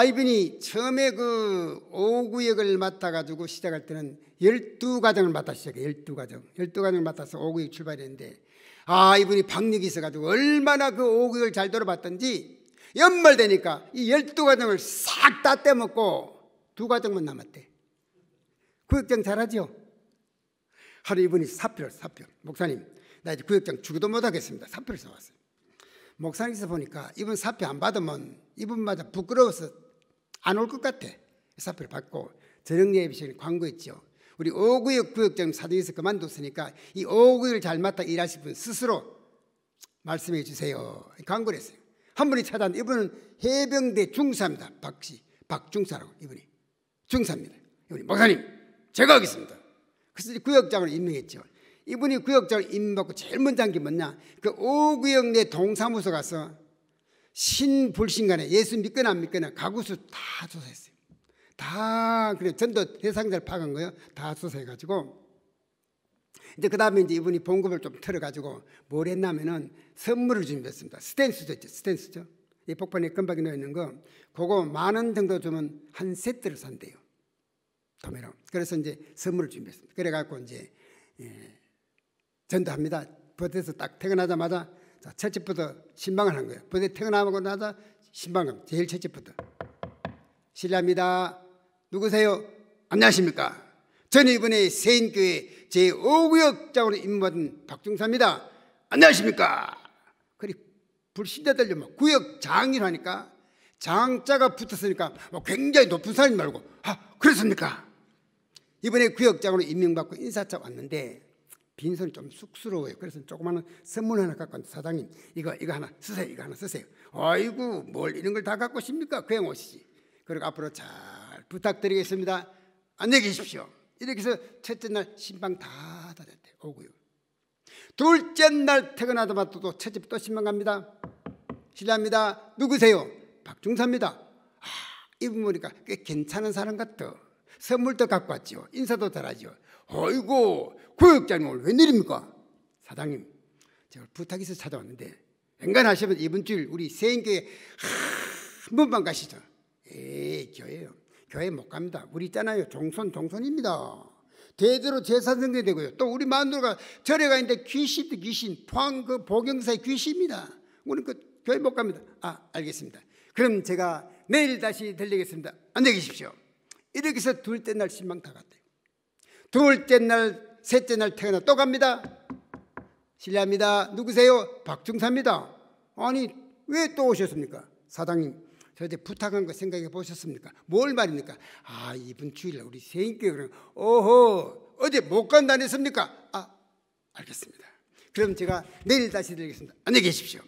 Speaker 2: 이분이 처음에 그 5구역을 맡아가지고 시작할 때는 12가정을 맡아 시작해요. 12가정을 맡아서 5구역 출발했는데, 이분이 박력이 있어가지고 얼마나 그 5구역을 잘 돌아봤던지 연말 되니까 이 12가정을 싹 다 떼먹고 2가정만 남았대. 구역장 잘하죠? 하루 이분이 사표. 목사님, 나 이제 구역장 주기도 못하겠습니다. 사표를 써왔어요. 목사님께서 보니까 이분 사표 안 받으면 이분마다 부끄러워서 안 올 것 같아. 사표를 받고 저녁예배 광고했죠. 우리 5구역 구역장 사정에서 그만뒀으니까 이 5구역을 잘 맡아 일하실 분 스스로 말씀해 주세요. 광고를 했어요. 한 분이 찾아왔는데 이분은 해병대 중사입니다. 박중사라고. 이분이 중사입니다. 이분이 목사님 제가 하겠습니다. 그래서 구역장을 임명했죠. 이분이 구역장을 임명받고 제일 먼저 한 게 뭐냐, 그 5구역 내 동사무소 가서 신불신간에 예수 믿거나 안 믿거나 가구수 다 조사했어요. 다 그래 전도 대상자를 파악한 거예요. 다 조사해가지고 이제 그 다음에 이제 이분이 봉급을 좀 털어가지고 뭘 했냐면은 선물을 준비했습니다. 스탠스죠. 이 복판에 금박이 놓여 있는 거, 그거 10,000원 정도 주면 한 세트를 산대요. 도매로. 그래서 이제 선물을 준비했습니다. 그래갖고 이제 전도합니다. 버스에서 딱 퇴근하자마자 자, 첫째부터 신방을 한 거예요. 버스에 퇴근하고 나서 신방을 제일 첫째부터. 실례합니다. 누구세요? 안녕하십니까? 저는 이번에 세인교회 제5구역장으로 임명받은 박중사입니다. 안녕하십니까? 그리 불신자들 막 구역장이라 하니까 장자가 붙었으니까 굉장히 높은 사람이 말고 그렇습니까? 이번에 구역장으로 임명받고 인사차 왔는데 빈손이 좀 쑥스러워요. 그래서 조그마한 선물 하나 갖고 왔는데 사장님 이거 하나 쓰세요. 이거 하나 쓰세요. 아이고 뭘 이런 걸 다 갖고 오십니까? 그냥 오시지. 그리고 앞으로 잘 부탁드리겠습니다. 안녕히 계십시오. 이렇게 해서 첫째 날 신방 다 다녔대요. 오고요. 둘째 날 퇴근하자마자 또 첫째 또 신방 갑니다. 실례합니다. 누구세요? 박중사입니다. 이분 보니까 꽤 괜찮은 사람 같아. 선물도 갖고 왔죠. 인사도 잘하죠. 어이구 구역장님 오늘 웬일입니까? 사장님 제가 부탁이 있어서 찾아왔는데 엔간하시면 이번 주일 우리 세인교회 한 번만 가시죠. 교회요. 교회 못 갑니다. 우리 있잖아요. 종손입니다. 대대로 제사성대 되고요. 또 우리 마누라가 절에 가 있는데 귀신 포항 그 보경사의 귀신입니다. 우리 그 교회 못 갑니다. 알겠습니다. 그럼 제가 내일 다시 들리겠습니다. 안녕히 계십시오. 이렇게 해서 둘째 날 신방 다 갔대요. 둘째 날 셋째 날 퇴근하 또 갑니다. 실례합니다. 누구세요? 박중사입니다. 아니 왜 또 오셨습니까? 사장님 저한테 부탁한 거 생각해 보셨습니까? 뭘 말입니까? 이번 주일날 우리 세인교회 어제 못 간다 안 했습니까? 알겠습니다. 그럼 제가 내일 다시 드리겠습니다. 안녕히 계십시오.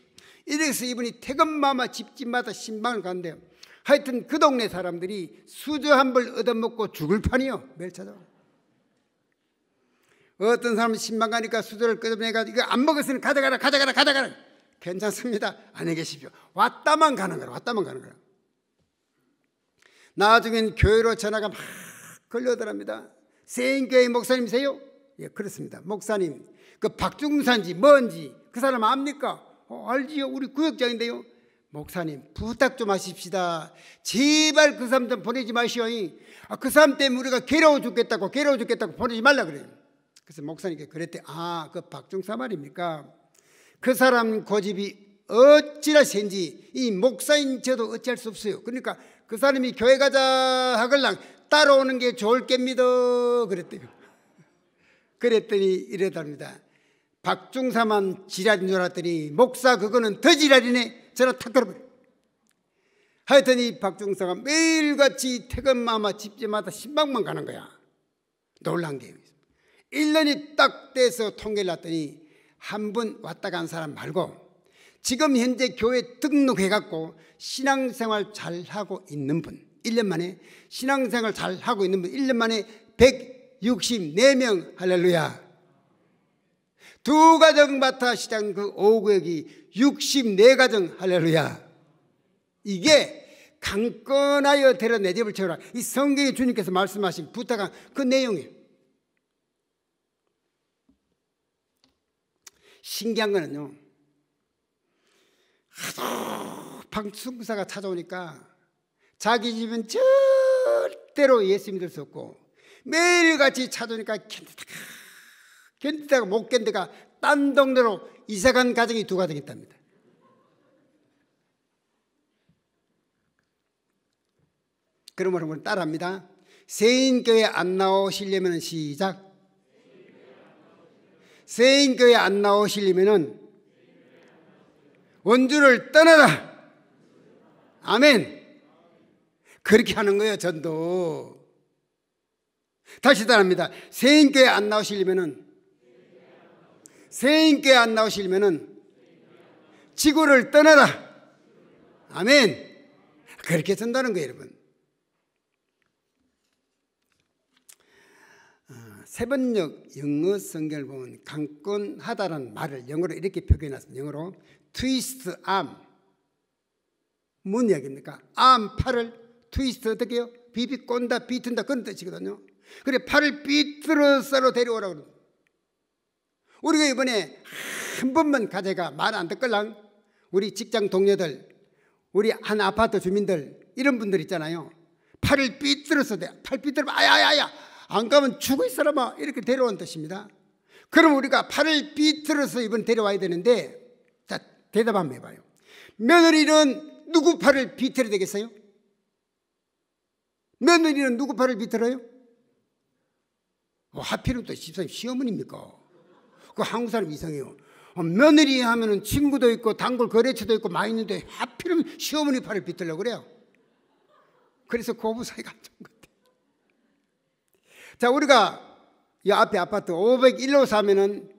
Speaker 2: 이래서 이분이 퇴근마마 집집마다 신방을 간대요. 하여튼 그 동네 사람들이 수저 한 벌 얻어먹고 죽을 판이요. 매일 찾아와. 어떤 사람은 신방 가니까 수저를 끄집어내가지고 이거 안 먹었으니 가져가라. 괜찮습니다. 안녕히 계십시오. 왔다만 가는 거야. 나중엔 교회로 전화가 막 걸려오더랍니다. 세인교회 목사님이세요? 예, 그렇습니다. 목사님, 그 박중사인지 뭔지 그 사람 압니까? 알지요. 우리 구역장인데요. 목사님 부탁 좀 하십시다. 제발 그 사람 좀 보내지 마시오. 그 사람 때문에 우리가 괴로워 죽겠다고 보내지 말라 그래요. 그래서 목사님께 그랬대. 그 박중사 말입니까? 그 사람 고집이 어찌나 센지 이 목사인 저도 어찌할 수 없어요. 그러니까 그 사람이 교회 가자 하걸랑 따라오는 게 좋을 깹니다 그랬대요. 그랬더니 이러답니다. 박중사만 지랄인 줄 알았더니 목사 그거는 더 지랄이네. 저는 탁 걸어버려. 하여튼 이 박중사가 매일같이 퇴근마마 집집마다 신방만 가는 거야. 놀란 게 1년이 딱 돼서 통계를 놨더니 한 분 왔다 간 사람 말고 지금 현재 교회 등록해갖고 신앙생활 잘하고 있는 분 1년 만에 신앙생활 잘하고 있는 분 1년 만에 164명 할렐루야. 2가정 맡아 시작한 그 5구역이 64가정 할렐루야. 이게 강건하여 데려 내 집을 채우라. 이 성경에 주님께서 말씀하신 부탁한 그 내용이에요. 신기한 거는요, 하도 박중사가 찾아오니까 자기 집은 절대로 예수 믿을 수 없고 매일같이 찾아오니까 견디다가 못 견디다가 딴 동네로 이사간 가정이 2가정 있답니다. 그러므로 우리 따라합니다. 세인교회 안 나오시려면 시작. 세인교회 안 나오시려면 원주를 떠나라. 아멘. 그렇게 하는 거예요. 전도. 다시 따라합니다. 세인교회 안 나오시려면 지구를 떠나라. 아멘. 그렇게 전도하는 거예요, 여러분. 세번역 영어 성경을 보면 강권하다라는 말을 영어로 이렇게 표현했습니다. 영어로 트위스트 암. 뭔 이야기입니까? 암, 팔을 트위스트 어떻게 해요? 비비 꼰다, 비튼다 그런 뜻이거든요. 그래 팔을 비틀어서로 데려오라고 그러는. 우리가 이번에 한 번만 가재가 말 안 듣걸랑 우리 직장 동료들, 우리 한 아파트 주민들 이런 분들 있잖아요. 팔을 삐뚤어서 팔 삐뚤면 아야야야 안 가면 죽을 사람아 이렇게 데려온 뜻입니다. 그럼 우리가 팔을 삐뚤어서 이번 데려와야 되는데, 자 대답 한번 해봐요. 며느리는 누구 팔을 비틀어야 되겠어요? 며느리는 누구 팔을 비틀어요? 하필이면 또 집사님 시어머니입니까? 그 한국 사람 이상해요. 며느리 하면은 친구도 있고 단골 거래처도 있고 많이 있는데 하필이면 시어머니 팔을 비틀려고 그래요. 그래서 고부 사이가 안 좋은 것 같아요. 자, 우리가 이 앞에 아파트 501호 사면은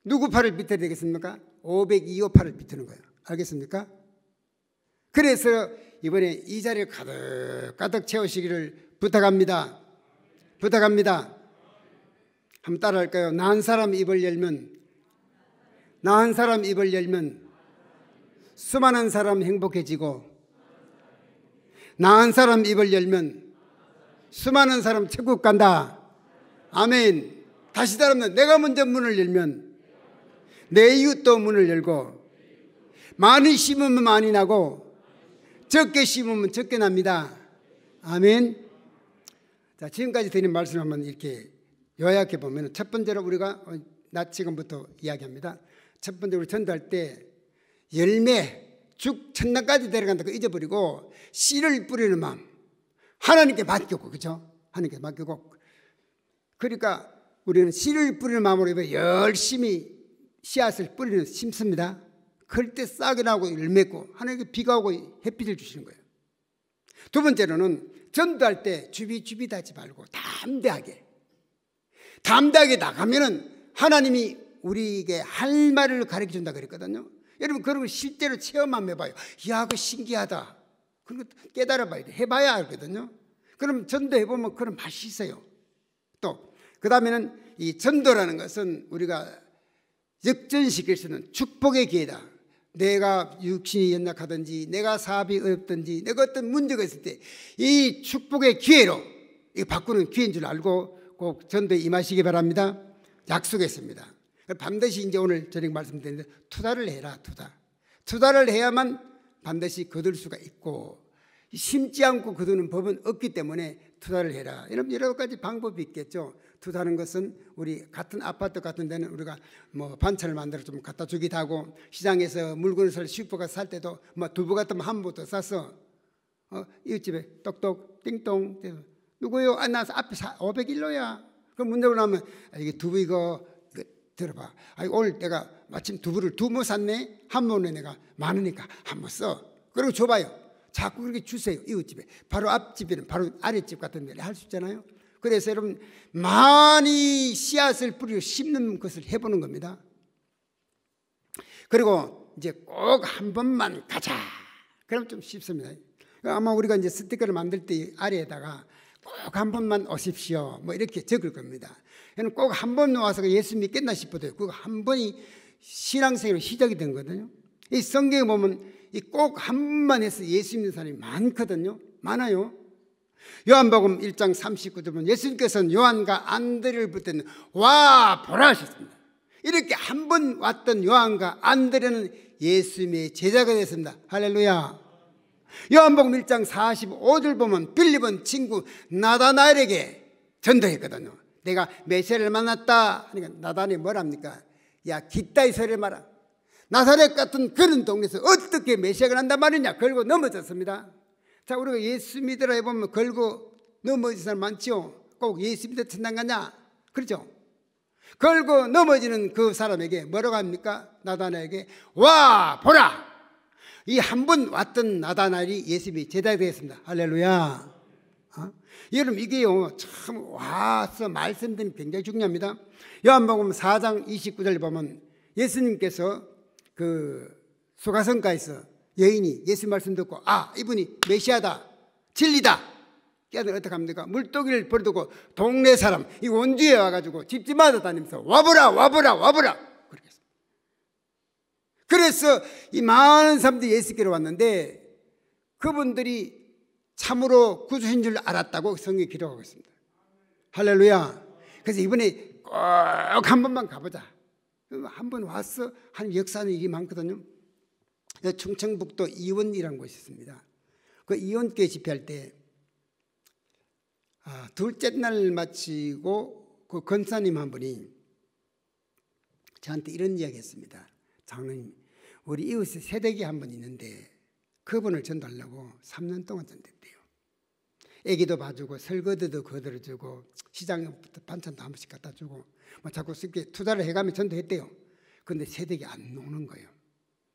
Speaker 2: 누구 팔을 비틀어야 되겠습니까? 502호 팔을 비트는 거예요. 알겠습니까? 그래서 이번에 이 자리를 가득 채우시기를 부탁합니다. 부탁합니다. 한번 따라할까요? 나한 사람 입을 열면 수많은 사람 행복해지고, 나한 사람 입을 열면 수많은 사람 천국 간다. 아멘. 다시 따르면 내가 먼저 문을 열면 내 이웃도 문을 열고, 많이 심으면 많이 나고 적게 심으면 적게 납니다. 아멘. 자, 지금까지 드린 말씀을 한번 이렇게 요약해 보면, 첫 번째로 우리가 낮 지금부터 이야기합니다. 첫 번째로 전도할 때 열매, 죽, 천당까지 데려간다 그 잊어버리고 씨를 뿌리는 마음 하나님께 맡겼고, 그렇죠? 하나님께 맡기고, 그러니까 우리는 씨를 뿌리는 마음으로 열심히 씨앗을 뿌리는 심습니다. 그럴 때 싹이 나고 열매고 하나님께 비가 오고 햇빛을 주시는 거예요. 두 번째로는 전도할 때 주비주비다 하지 말고 담대하게 나가면은 하나님이 우리에게 할 말을 가르쳐 준다 그랬거든요. 여러분 그런 걸 실제로 체험 한번 해봐요. 이야, 그거 신기하다. 그런 거 깨달아봐야 돼. 해봐야 알거든요. 그럼 전도해보면 그런 맛이 있어요. 또 그 다음에는 이 전도라는 것은 우리가 역전시킬 수 있는 축복의 기회다. 내가 육신이 연약하든지 내가 사업이 어렵든지 내가 어떤 문제가 있을 때 이 축복의 기회로 이 바꾸는 기회인 줄 알고 꼭 전도에 임하시기 바랍니다. 약속했습니다. 반드시 이제 오늘 저녁 말씀드리는데 투자를 해라. 투자를 해야만 반드시 거둘 수가 있고, 심지 않고 거두는 법은 없기 때문에 투자를 해라. 이런 여러 가지 방법이 있겠죠. 투자하는 것은 우리 같은 아파트 같은 데는 우리가 뭐 반찬을 만들어 좀 갖다 주기도 하고, 시장에서 물건을 살 슈퍼가 살 때도 뭐 두부 같으면 한 부 더 싸서 이웃집에 똑똑 띵동 누구요? 나 앞에 501호야. 그럼 문 열고 나면 이게 두부 이거 들어봐. 오늘 내가 마침 두부를 2모 샀네. 한 모는 내가 많으니까 한 모 써. 그리고 줘봐요. 자꾸 그렇게 주세요. 이웃집에. 바로 앞집에는 바로 아랫집 같은 데를 할 수 있잖아요. 그래서 여러분 많이 씨앗을 뿌리고 심는 것을 해보는 겁니다. 그리고 이제 꼭 한 번만 가자. 그럼 좀 쉽습니다. 아마 우리가 이제 스티커를 만들 때 아래에다가 꼭 한 번만 오십시오 뭐 이렇게 적을 겁니다. 꼭 한 번 와서 예수 믿겠나 싶어도 그거 한 번이 신앙생활로 시작이 된 거거든요. 이 성경에 보면 꼭 한 번만 해서 예수 믿는 사람이 많거든요. 많아요. 요한복음 1장 39절 보면 예수님께서는 요한과 안드레를 붙들는 와 보라 하셨습니다. 이렇게 한 번 왔던 요한과 안드레는 예수님의 제자가 됐습니다. 할렐루야. 요한복음 1장 45절 보면 빌립은 친구 나다나엘에게 전도했거든요. 내가 메시아를 만났다. 그러니까 나단이 뭐랍니까? 야, 기따이 소리를 마라. 나사렛 같은 그런 동네에서 어떻게 메시아가 난단 말이냐. 그리고 넘어졌습니다. 자, 우리가 예수 믿으라 해보면 걸고 넘어진 사람 많죠. 꼭 예수 믿어 천당 가냐? 그렇죠? 걸고 넘어지는 그 사람에게 뭐라고 합니까? 나다나엘에게 와 보라, 이 한 번 왔던 나다나엘이 예수님의 제자가 되었습니다. 할렐루야. 여러분, 이게요 참 와서 말씀드리면 굉장히 중요합니다. 요한복음 4장 29절 보면 예수님께서 그 수가성가에서 여인이 예수 말씀 듣고 이분이 메시아다, 진리다 깨달으면 어떻게 합니까? 물동이를 버려두고 동네 사람 이 원주에 와가지고 집집마다 다니면서 와보라 와보라 와보라 그러겠습니다. 그래서 이 많은 사람들이 예수께로 왔는데 그분들이 참으로 구주신 줄 알았다고 성경에 기록하고 있습니다. 할렐루야. 그래서 이번에 꼭 한 번만 가보자. 한 번 와서 한 역사는 일이 많거든요. 충청북도 이원이라는 곳이 있습니다. 그 이원교회 집회할 때 둘째 날 마치고 그 권사님 한 분이 저한테 이런 이야기 했습니다. 장로님, 우리 이웃에 세대기 한 분 있는데 그분을 전도하려고 3년 동안 전도했대요. 애기도 봐주고 설거지도 거들어주고 시장부터 반찬도 한 번씩 갖다 주고 자꾸 쉽게 투자를 해가며 전도했대요. 그런데 세대기 안 녹는 거예요.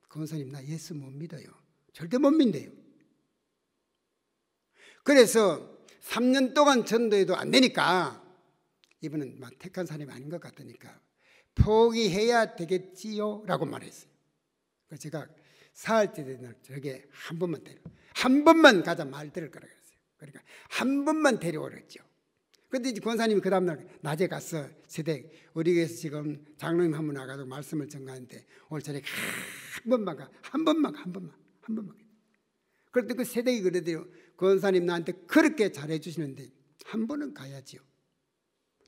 Speaker 2: 권사님, 나 예수 못 믿어요. 절대 못 믿는데요. 그래서 3년 동안 전도해도 안 되니까 이분은 막 택한 사람이 아닌 것 같으니까 포기해야 되겠지요 라고 말했어요. 그래서 제가 사흘 때 되는 저게 한 번만 가자 말 들을 거라 그랬어요. 그러니까 한 번만 데려오랬죠. 그런데 이제 권사님이 그 다음날 낮에 가서 세대 우리 교회에서 지금 장로님 한 분 와가지고 말씀을 전가하는데 오늘 저녁에 한 번만 그런데 그 세대기 그래도요, 권사님 나한테 그렇게 잘해주시는데 한 번은 가야지요.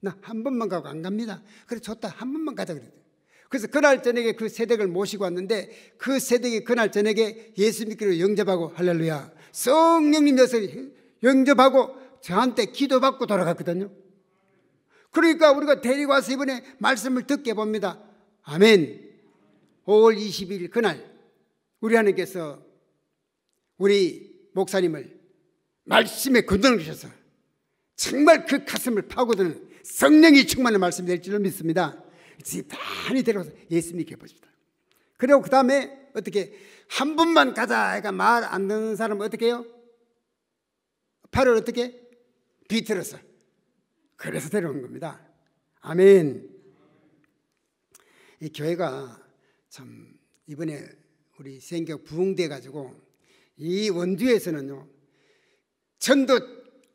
Speaker 2: 나 한 번만 가고 안 갑니다. 그래 좋다, 한 번만 가자 그랬대요. 그래서 그날 저녁에 그 세댁을 모시고 왔는데 그 세댁이 그날 저녁에 예수 믿기로 영접하고 할렐루야 성령님 녀석이 영접하고 저한테 기도받고 돌아갔거든요. 그러니까 우리가 데리고 와서 이번에 말씀을 듣게 봅니다. 아멘. 5월 20일 그날 우리 하나님께서 우리 목사님을 말씀에 건전을 주셔서 정말 그 가슴을 파고드는 성령이 충만한 말씀이 될 줄로 믿습니다. 많이 데려와서 예수 믿게 해보십니다. 그리고 그 다음에 어떻게 한 번만 가자 해가 말 안 듣는 사람은 어떻게 해요? 팔을 어떻게? 비틀어서. 그래서 데려온 겁니다. 아멘. 이 교회가 참 이번에 우리 생격 부흥돼 가지고 이 원주에서는요 전도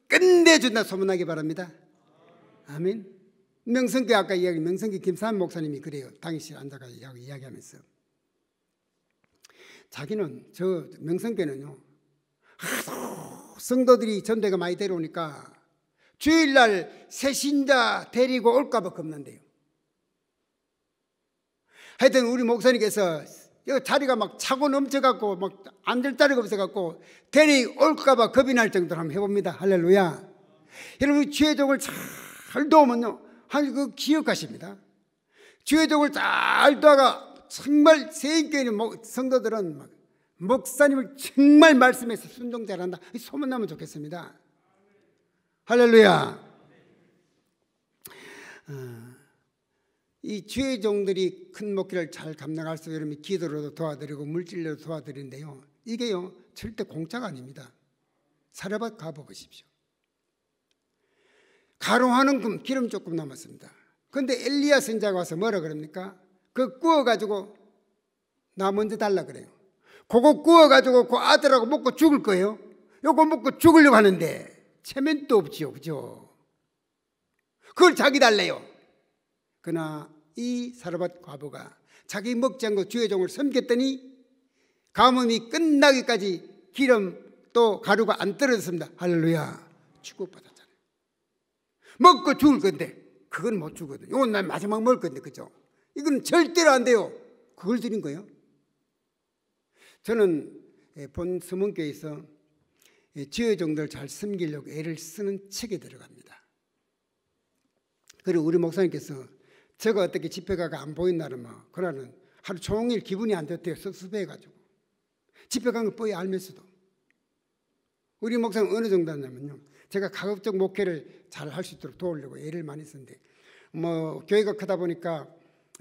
Speaker 2: 끝내준다 소문나기 바랍니다. 아멘. 명성교 아까 이야기 명성교 김삼 목사님이 그래요. 당일실 앉아가 이야기하면서 자기는 저 명성교는요 하도 성도들이 전도가 많이 데려오니까 주일날 새신자 데리고 올까봐 겁난대요. 하여튼 우리 목사님께서 자리가 막 차고 넘쳐갖고 막 앉을 자리가 없어갖고 데려올까봐 겁이 날 정도로 한번 해봅니다. 할렐루야. 여러분 주의 종을 잘 도우면요 하나님 기억하십니다. 주의 종을 잘 도와가 정말 세인교회 성도들은 막 목사님을 정말 말씀해서 순종 잘한다 소문나면 좋겠습니다. 할렐루야. 이 주의 종들이 큰 목회를 잘 감당할 수 있도록 기도로도 도와드리고 물질로도 도와드리는데요 이게요 절대 공짜가 아닙니다. 사려밭 가보십시오. 가루하는 금 기름 조금 남았습니다. 그런데 엘리야 선지자가 와서 뭐라 그럽니까? 그거 구워가지고 나 먼저 달라 그래요. 그거 구워가지고 그 아들하고 먹고 죽을 거예요. 요거 먹고 죽으려고 하는데 체면도 없지요, 그죠? 그걸 자기 달래요. 그러나 이 사르밧 과부가 자기 먹지 않고 주의 종을 섬겼더니 가뭄이 끝나기까지 기름 또 가루가 안 떨어졌습니다. 할렐루야. 축복받았잖아요. 먹고 죽을 건데 그건 못 주거든요. 이건 난 마지막 먹을 건데 그죠? 이건 절대로 안 돼요. 그걸 드린 거예요. 저는 본 서문교에서 주의 종들을 잘 섬기려고 애를 쓰는 책에 들어갑니다. 그리고 우리 목사님께서 제가 어떻게 집회 가가 안 보인 날은 그날은 하루 종일 기분이 안 좋대요. 섭섭해가지고 집회 간 거 뻔히 알면서도 우리 목사는 어느 정도 하냐면요, 제가 가급적 목회를 잘 할 수 있도록 도우려고 애를 많이 쓰는데, 뭐 교회가 크다 보니까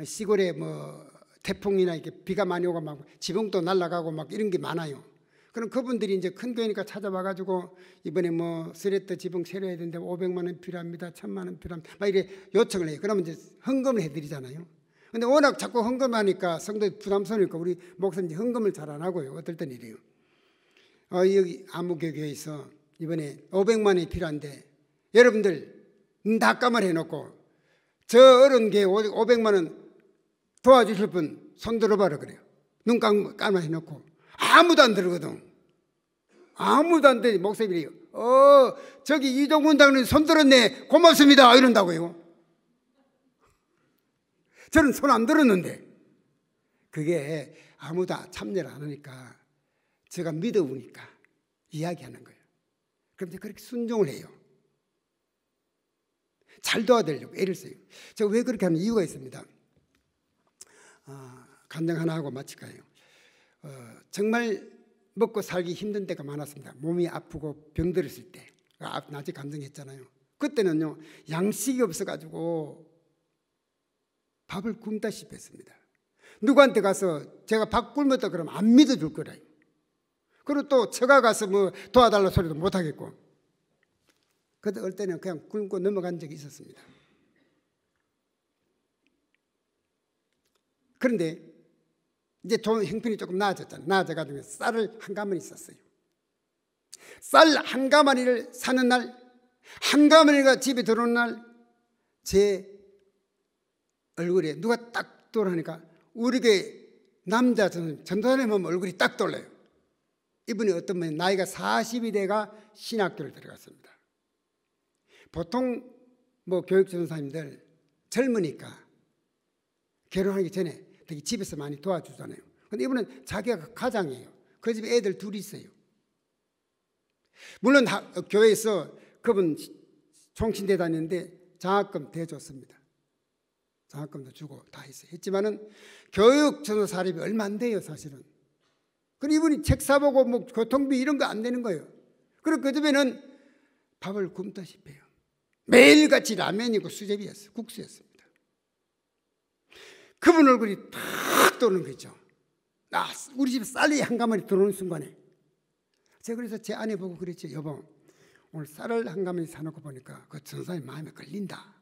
Speaker 2: 시골에 뭐 태풍이나 이렇게 비가 많이 오고 막 지붕도 날아가고 막 이런 게 많아요. 그럼 그분들이 이제 큰 교회니까 찾아와가지고 이번에 뭐 스레터 지붕 새로 해야 되는데 500만 원 필요합니다, 1000만 원 필요합니다, 막 이래 요청을 해요. 그러면 이제 헌금을 해드리잖아요. 근데 워낙 자꾸 헌금하니까 성도들이 부담스러우니까 우리 목사님 헌금을 잘 안 하고요. 어떨 땐 이래요. 여기 아무교회에서 이번에 500만 원이 필요한데 여러분들 다 까말 해놓고 저 어른 교회 500만 원 도와주실 분 손 들어봐라 그래요. 눈 까말 해놓고 아무도 안 들거든. 아무도 안 들니 목사님이 저기 이동훈 장로님 손 들었네, 고맙습니다 이런다고요. 저는 손 안 들었는데 그게 아무도 참여를 안 하니까 제가 믿어보니까 이야기하는 거예요. 그런데 그렇게 순종을 해요. 잘 도와드리려고 애를 써요. 제가 왜 그렇게 하는 이유가 있습니다. 간증 하나 하고 마칠까요? 정말 먹고 살기 힘든 때가 많았습니다. 몸이 아프고 병들었을 때 낮에 간증했잖아요. 그때는요 양식이 없어가지고 밥을 굶다시피 했습니다. 누구한테 가서 제가 밥 굶었다 그러면 안 믿어줄 거라요. 그리고 또 처가 가서 뭐 도와달라 소리도 못 하겠고, 그때 어떨 때는 그냥 굶고 넘어간 적이 있었습니다. 그런데 이제 좀 형편이 조금 나아졌잖아요. 나아져가지고 쌀을 한 가마니 샀어요. 쌀 한 가마니를 사는 날, 한 가마니가 집에 들어오는 날 제 얼굴에 누가 딱 떠오르니까 우리 교회 남자 전도사님 보면 얼굴이 딱 떠올라요. 이분이 어떤 분이 나이가 40이 돼가 신학교를 들어갔습니다. 보통 뭐 교육 전도사님들 젊으니까 결혼하기 전에 되게 집에서 많이 도와주잖아요. 근데 이분은 자기가 가장이에요. 그 집에 애들 둘이 있어요. 물론 교회에서 그분 총신대 다녔는데 장학금 대줬습니다. 장학금도 주고 다 했어요. 했지만은 교육 전도사 사립이 얼마 안 돼요, 사실은. 그리고 이분이 책 사보고 뭐 교통비 이런 거 안 되는 거예요. 그리고 그 집에는 밥을 굶다시피 해요. 매일같이 라면이고 수제비였어요. 국수였습니다. 그분 얼굴이 탁 떠오르는 거죠. 우리 집에 쌀이 한 가마니 들어오는 순간에 제가 그래서 제 아내 보고 그랬죠. 여보, 오늘 쌀을 한 가마니 사놓고 보니까 그 전사님 마음에 걸린다.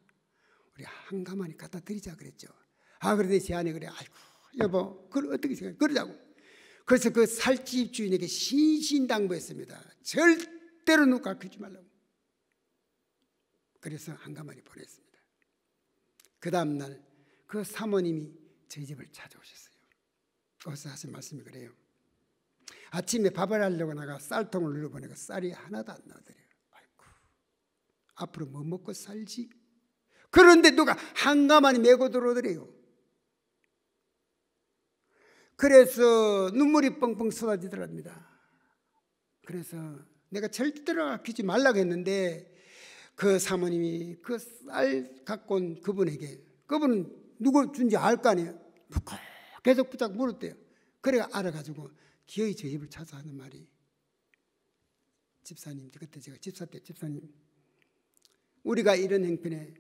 Speaker 2: 우리 한 가마니 갖다 드리자 그랬죠. 그런데 제 아내 그래, 아이고 여보 그걸 어떻게 생각해, 그러자고. 그래서 그 살집 주인에게 신신당부했습니다. 절대로 누가 가르치지 말라고. 그래서 한 가마니 보냈습니다. 그 다음날 그 사모님이 저희 집을 찾아오셨어요. 거기서 하신 말씀이 그래요. 아침에 밥을 하려고 나가 쌀통을 눌러보니까 쌀이 하나도 안 나오더래요. 아이고, 앞으로 뭐 먹고 살지? 그런데 누가 한 가마니 메고 들어오더래요. 그래서 눈물이 뻥뻥 쏟아지더랍니다. 그래서 내가 절대로 아끼지 말라고 했는데 그 사모님이 그 쌀 갖고 온 그분에게, 그분은 누구 준지 알 거 아니에요. 계속 붙잡고 물었대요. 그래 알아가지고 기어이 제 입을 찾아 하는 말이, 집사님, 그때 제가 집사 때 집사님, 우리가 이런 형편에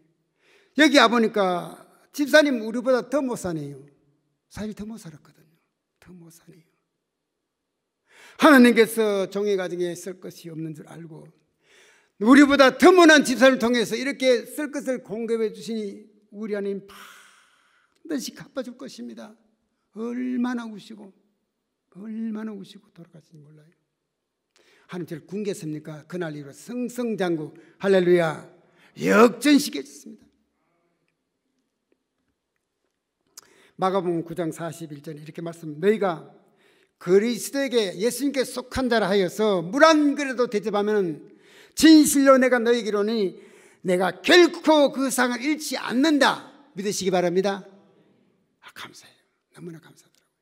Speaker 2: 여기 와보니까 집사님 우리보다 더 못 사네요. 사실 더 못 살았거든요. 더 못 사네요. 하나님께서 종의 가정에 쓸 것이 없는 줄 알고 우리보다 더 못난 집사를 통해서 이렇게 쓸 것을 공급해 주시니 우리 하나님 반드시 갚아줄 것입니다. 얼마나 우시고 돌아가시는지 몰라요. 하나님 저를 굶겼습니까? 그날 이후로 승승장구 할렐루야 역전시켜줬습니다. 마가복음 9장 41절에 이렇게 말씀, 너희가 그리스도에게 예수님께 속한 자라 하여서 물 한 그릇도 대접하면 진실로 내가 너희에게 이르노니 내가 결코 그 상을 잃지 않는다. 믿으시기 바랍니다. 감사해요. 너무나 감사하더라고요.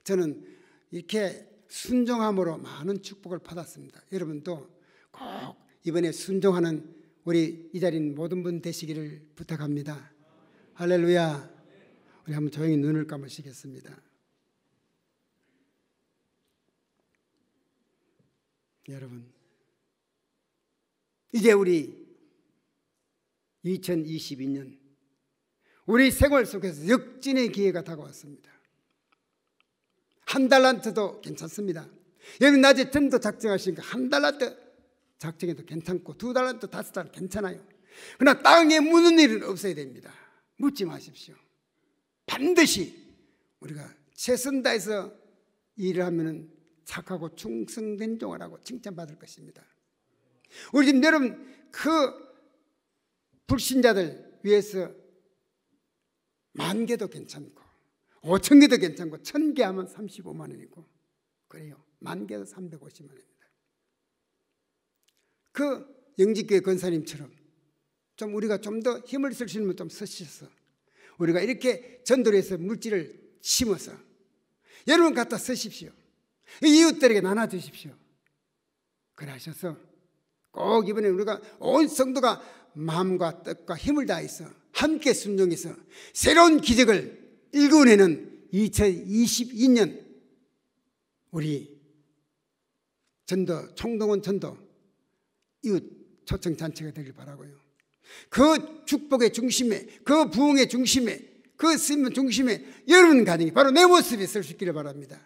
Speaker 2: 저는 이렇게 순종함으로 많은 축복을 받았습니다. 여러분도 꼭 이번에 순종하는 우리 이 자리에 있는 모든 분 되시기를 부탁합니다. 할렐루야. 우리 한번 조용히 눈을 감으시겠습니다. 여러분, 이제 우리 2022년 우리 생활 속에서 역진의 기회가 다가왔습니다. 한 달란트도 괜찮습니다. 여러분 낮에 점도 작정하시니까 한 달란트 작정해도 괜찮고 2달란트 5달란트 괜찮아요. 그러나 땅에 묻는 일은 없어야 됩니다. 묻지 마십시오. 반드시 우리가 최선 다해서 일을 하면 착하고 충성된 종을 하고 칭찬받을 것입니다. 우리 집 여러분 그 불신자들 위해서 10,000개도 괜찮고 5,000개도 괜찮고 1,000개 하면 35만 원이고 그래요. 10,000개도 350만 원입니다. 그 영직교회 권사님처럼 좀 우리가 좀 더 힘을 쓸 수 있는 좀 쓰셔서 우리가 이렇게 전도를 해서 물질을 심어서 여러분 갖다 쓰십시오. 이웃들에게 나눠주십시오. 그래 하셔서 꼭 이번에 우리가 온 성도가 마음과 뜻과 힘을 다해서 함께 순종해서 새로운 기적을 일궈내는 2022년 우리 전도 총동원 전도 이웃 초청잔치가 되길 바라고요. 그 축복의 중심에 그 부흥의 중심에 그 쓰임 중심에 여러분 가정이 바로 내 모습이 설 수 있기를 바랍니다.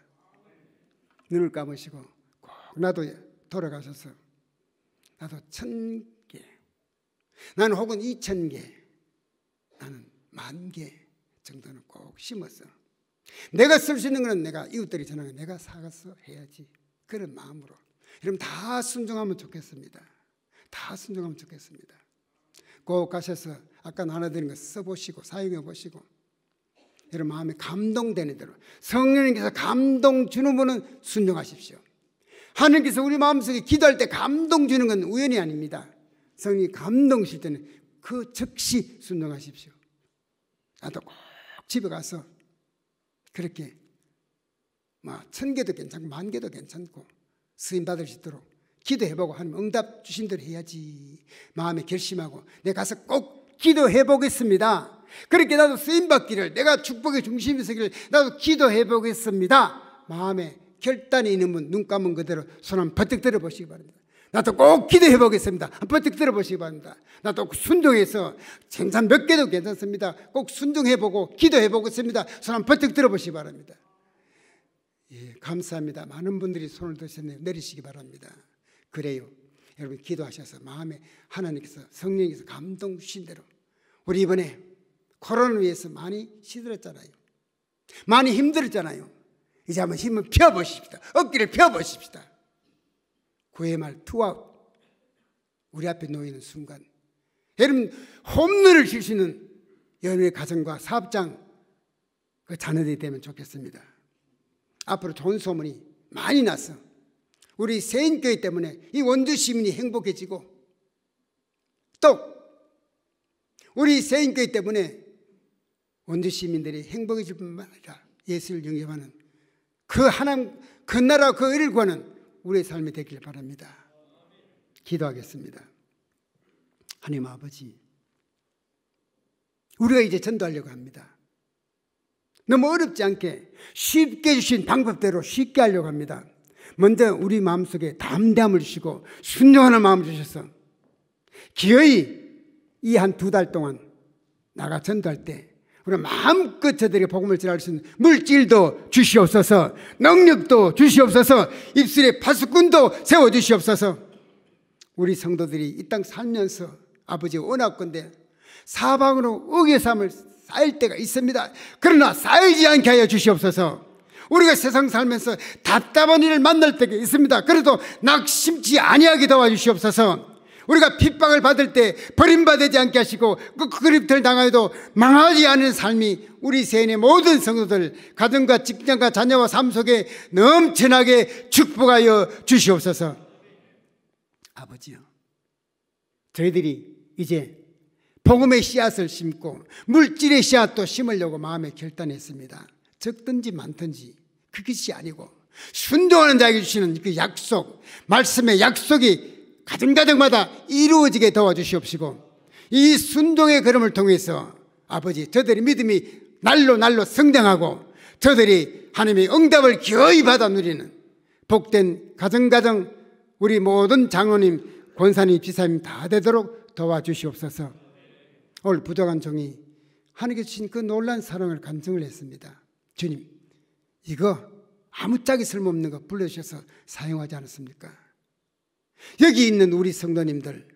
Speaker 2: 눈을 감으시고 꼭 나도 돌아가셔서 나도 1,000개 나는 혹은 2,000개 나는 10,000개 정도는 꼭 심어서 내가 쓸 수 있는 것은 내가 이웃들이 전하는 내가 사가서 해야지 그런 마음으로 여러분 다 순종하면 좋겠습니다. 다 순종하면 좋겠습니다. 꼭 가셔서 아까 나눠드린 거 써보시고 사용해보시고 여러분 마음에 감동되는 대로 성령님께서 감동 주는 분은 순종하십시오. 하나님께서 우리 마음속에 기도할 때 감동 주는 건 우연이 아닙니다. 성령이 감동 주실 때는 그 즉시 순종하십시오. 나도 꼭 집에 가서 그렇게 1,000개도 괜찮고 10,000개도 괜찮고 쓰임 받을 수 있도록 기도해보고 하나님 응답 주신 대로 해야지 마음에 결심하고 내가 가서 꼭 기도해보겠습니다. 그렇게 나도 쓰임받기를 내가 축복의 중심에 서기를 나도 기도해보겠습니다. 마음에 결단이 있는 분 눈 감은 그대로 손 한번 버뜩 들어보시기 바랍니다. 나도 꼭 기도해보겠습니다. 버뜩 들어보시기 바랍니다. 나도 순종해서 생산 몇 개도 괜찮습니다. 꼭 순종해보고 기도해보겠습니다. 손 한번 버뜩 들어보시기 바랍니다. 예, 감사합니다. 많은 분들이 손을 드셨네요. 내리시기 바랍니다. 그래요. 여러분 기도하셔서 마음에 하나님께서 성령께서 감동 주신 대로 우리 이번에 코로나를 위해서 많이 시들었잖아요. 많이 힘들었잖아요. 이제 한번 힘을 펴보십시다. 어깨를 펴보십시다. 9회 말 투아웃 우리 앞에 놓이는 순간 여러분 홈런을 칠 수 있는 여러분의 가정과 사업장 그 자녀들이 되면 좋겠습니다. 앞으로 좋은 소문이 많이 나서 우리 세인교회 때문에 이 원주 시민이 행복해지고 또 우리 세인교회 때문에 원주 시민들이 행복해질 뿐만 아니라 예수를 영접하는 그 하나님 그 나라 그 의를 구하는 우리의 삶이 되길 바랍니다. 기도하겠습니다. 하나님 아버지 우리가 이제 전도하려고 합니다. 너무 어렵지 않게 쉽게 주신 방법대로 쉽게 하려고 합니다. 먼저 우리 마음속에 담대함을 주시고 순종하는 마음을 주셔서 기어이 이 한 2달 동안 나가 전도할 때 우리가 마음껏 저들에게 복음을 전할 수 있는 물질도 주시옵소서 능력도 주시옵소서 입술에 파수꾼도 세워주시옵소서 우리 성도들이 이 땅 살면서 아버지 원하건대 사방으로 의의 삶을 쌓일 때가 있습니다. 그러나 쌓이지 않게 하여 주시옵소서. 우리가 세상 살면서 답답한 일을 만날 때가 있습니다. 그래도 낙심치 아니하게 도와주시옵소서. 우리가 핍박을 받을 때 버림받지 않게 하시고 그립들 당하여도 망하지 않은 삶이 우리 세인의 모든 성도들 가정과 직장과 자녀와 삶 속에 넘쳐나게 축복하여 주시옵소서. 아버지요 저희들이 이제 복음의 씨앗을 심고 물질의 씨앗도 심으려고 마음에 결단했습니다. 적든지 많든지 그것이 아니고 순종하는 자에게 주시는 그 약속 말씀의 약속이 가정가정마다 이루어지게 도와주시옵시고 이 순종의 걸음을 통해서 아버지 저들의 믿음이 날로 성장하고 저들이 하나님의 응답을 기어이 받아 누리는 복된 가정가정 우리 모든 장로님, 권사님, 지사님 다 되도록 도와주시옵소서. 오늘 부족한 종이 하나님께 주신 그 놀라운 사랑을 간증을 했습니다. 주님, 이거 아무짝에 쓸모없는 거 불러주셔서 사용하지 않았습니까? 여기 있는 우리 성도님들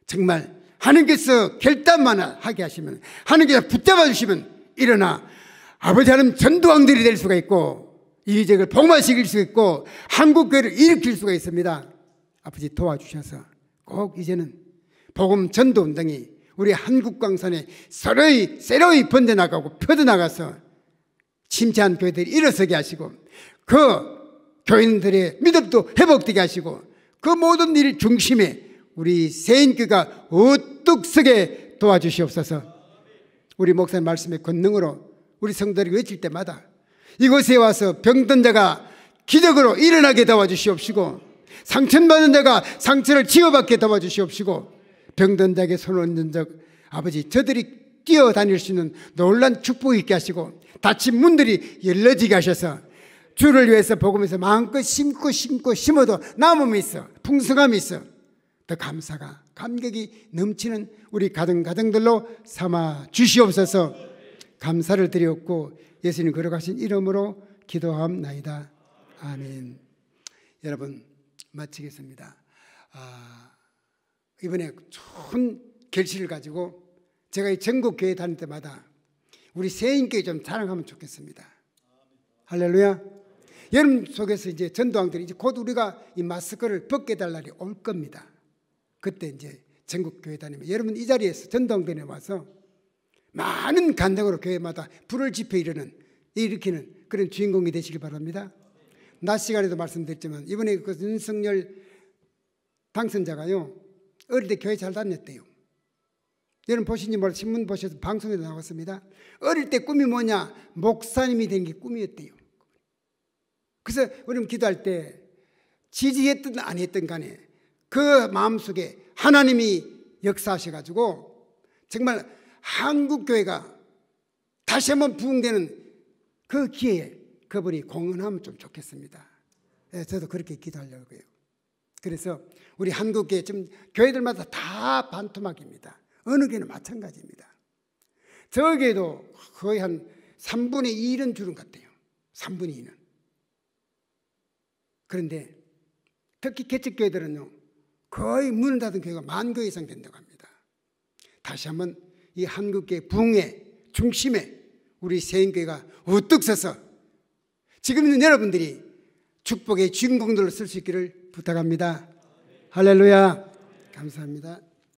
Speaker 2: 정말 하나님께서 결단만 하게 하시면, 하나님께서 붙잡아 주시면 일어나 아버지 하나님 전도왕들이 될 수가 있고 이 지역을 복음화시킬 수 있고 한국교회를 일으킬 수가 있습니다. 아버지 도와주셔서 꼭 이제는 복음 전도 운동이 우리 한국 광산에 새로이 번져나가고 펴져나가서 침체한 교회들이 일어서게 하시고 그 교인들의 믿음도 회복되게 하시고 그 모든 일 중심에 우리 새인교가 우뚝 서게 도와주시옵소서. 우리 목사님 말씀의 권능으로 우리 성도들이 외칠 때마다 이곳에 와서 병든 자가 기적으로 일어나게 도와주시옵시고 상처받은 자가 상처를 치유받게 도와주시옵시고 병든 자에게 손을 얹은 적 아버지 저들이 뛰어다닐 수 있는 놀란 축복이 있게 하시고 닫힌 문들이 열려지게 하셔서 주를 위해서 복음에서 마음껏 심고 심어도 남음이 있어 풍성함이 있어 더 감사가 감격이 넘치는 우리 가정들로 삼아 주시옵소서. 감사를 드리옵고 예수님 걸어가신 이름으로 기도하옵나이다. 아멘. 여러분 마치겠습니다. 이번에 좋은 결실을 가지고 제가 이 전국 교회 다닐 때마다 우리 새인교회 좀 자랑하면 좋겠습니다. 할렐루야. 여러분 속에서 이제 전도왕들이 이제 곧 우리가 이 마스크를 벗게 될 날이 올 겁니다. 그때 이제 전국 교회 다니면 여러분 이 자리에서 전도왕들에 와서 많은 간증으로 교회마다 불을 지펴 일으키는 그런 주인공이 되시길 바랍니다. 낮 시간에도 말씀드렸지만 이번에 그 윤석열 당선자가요 어릴 때 교회 잘 다녔대요. 여러분 보신지 몰라 신문 보셔서 방송에도 나왔습니다. 어릴 때 꿈이 뭐냐? 목사님이 된 게 꿈이었대요. 그래서 우리는 기도할 때 지지했든 안 했든 간에 그 마음속에 하나님이 역사하셔가지고 정말 한국교회가 다시 한번 부흥되는 그 기회에 그분이 공헌하면 좀 좋겠습니다. 저도 그렇게 기도하려고요. 그래서 우리 한국교회 지금 교회들마다 다 반토막입니다. 어느 교회는 마찬가지입니다. 저 교회도 거의 한 3분의 2는 주는 것 같아요. 3분의 2는. 그런데 특히 개척교회들은요 거의 문을 닫은 교회가 10,000교회 이상 된다고 합니다. 다시 한번 이 한국교회 부흥의 중심에 우리 새인교회가 우뚝 서서 지금 있는 여러분들이 축복의 주인공들로 쓸 수 있기를 부탁합니다. 할렐루야. 감사합니다.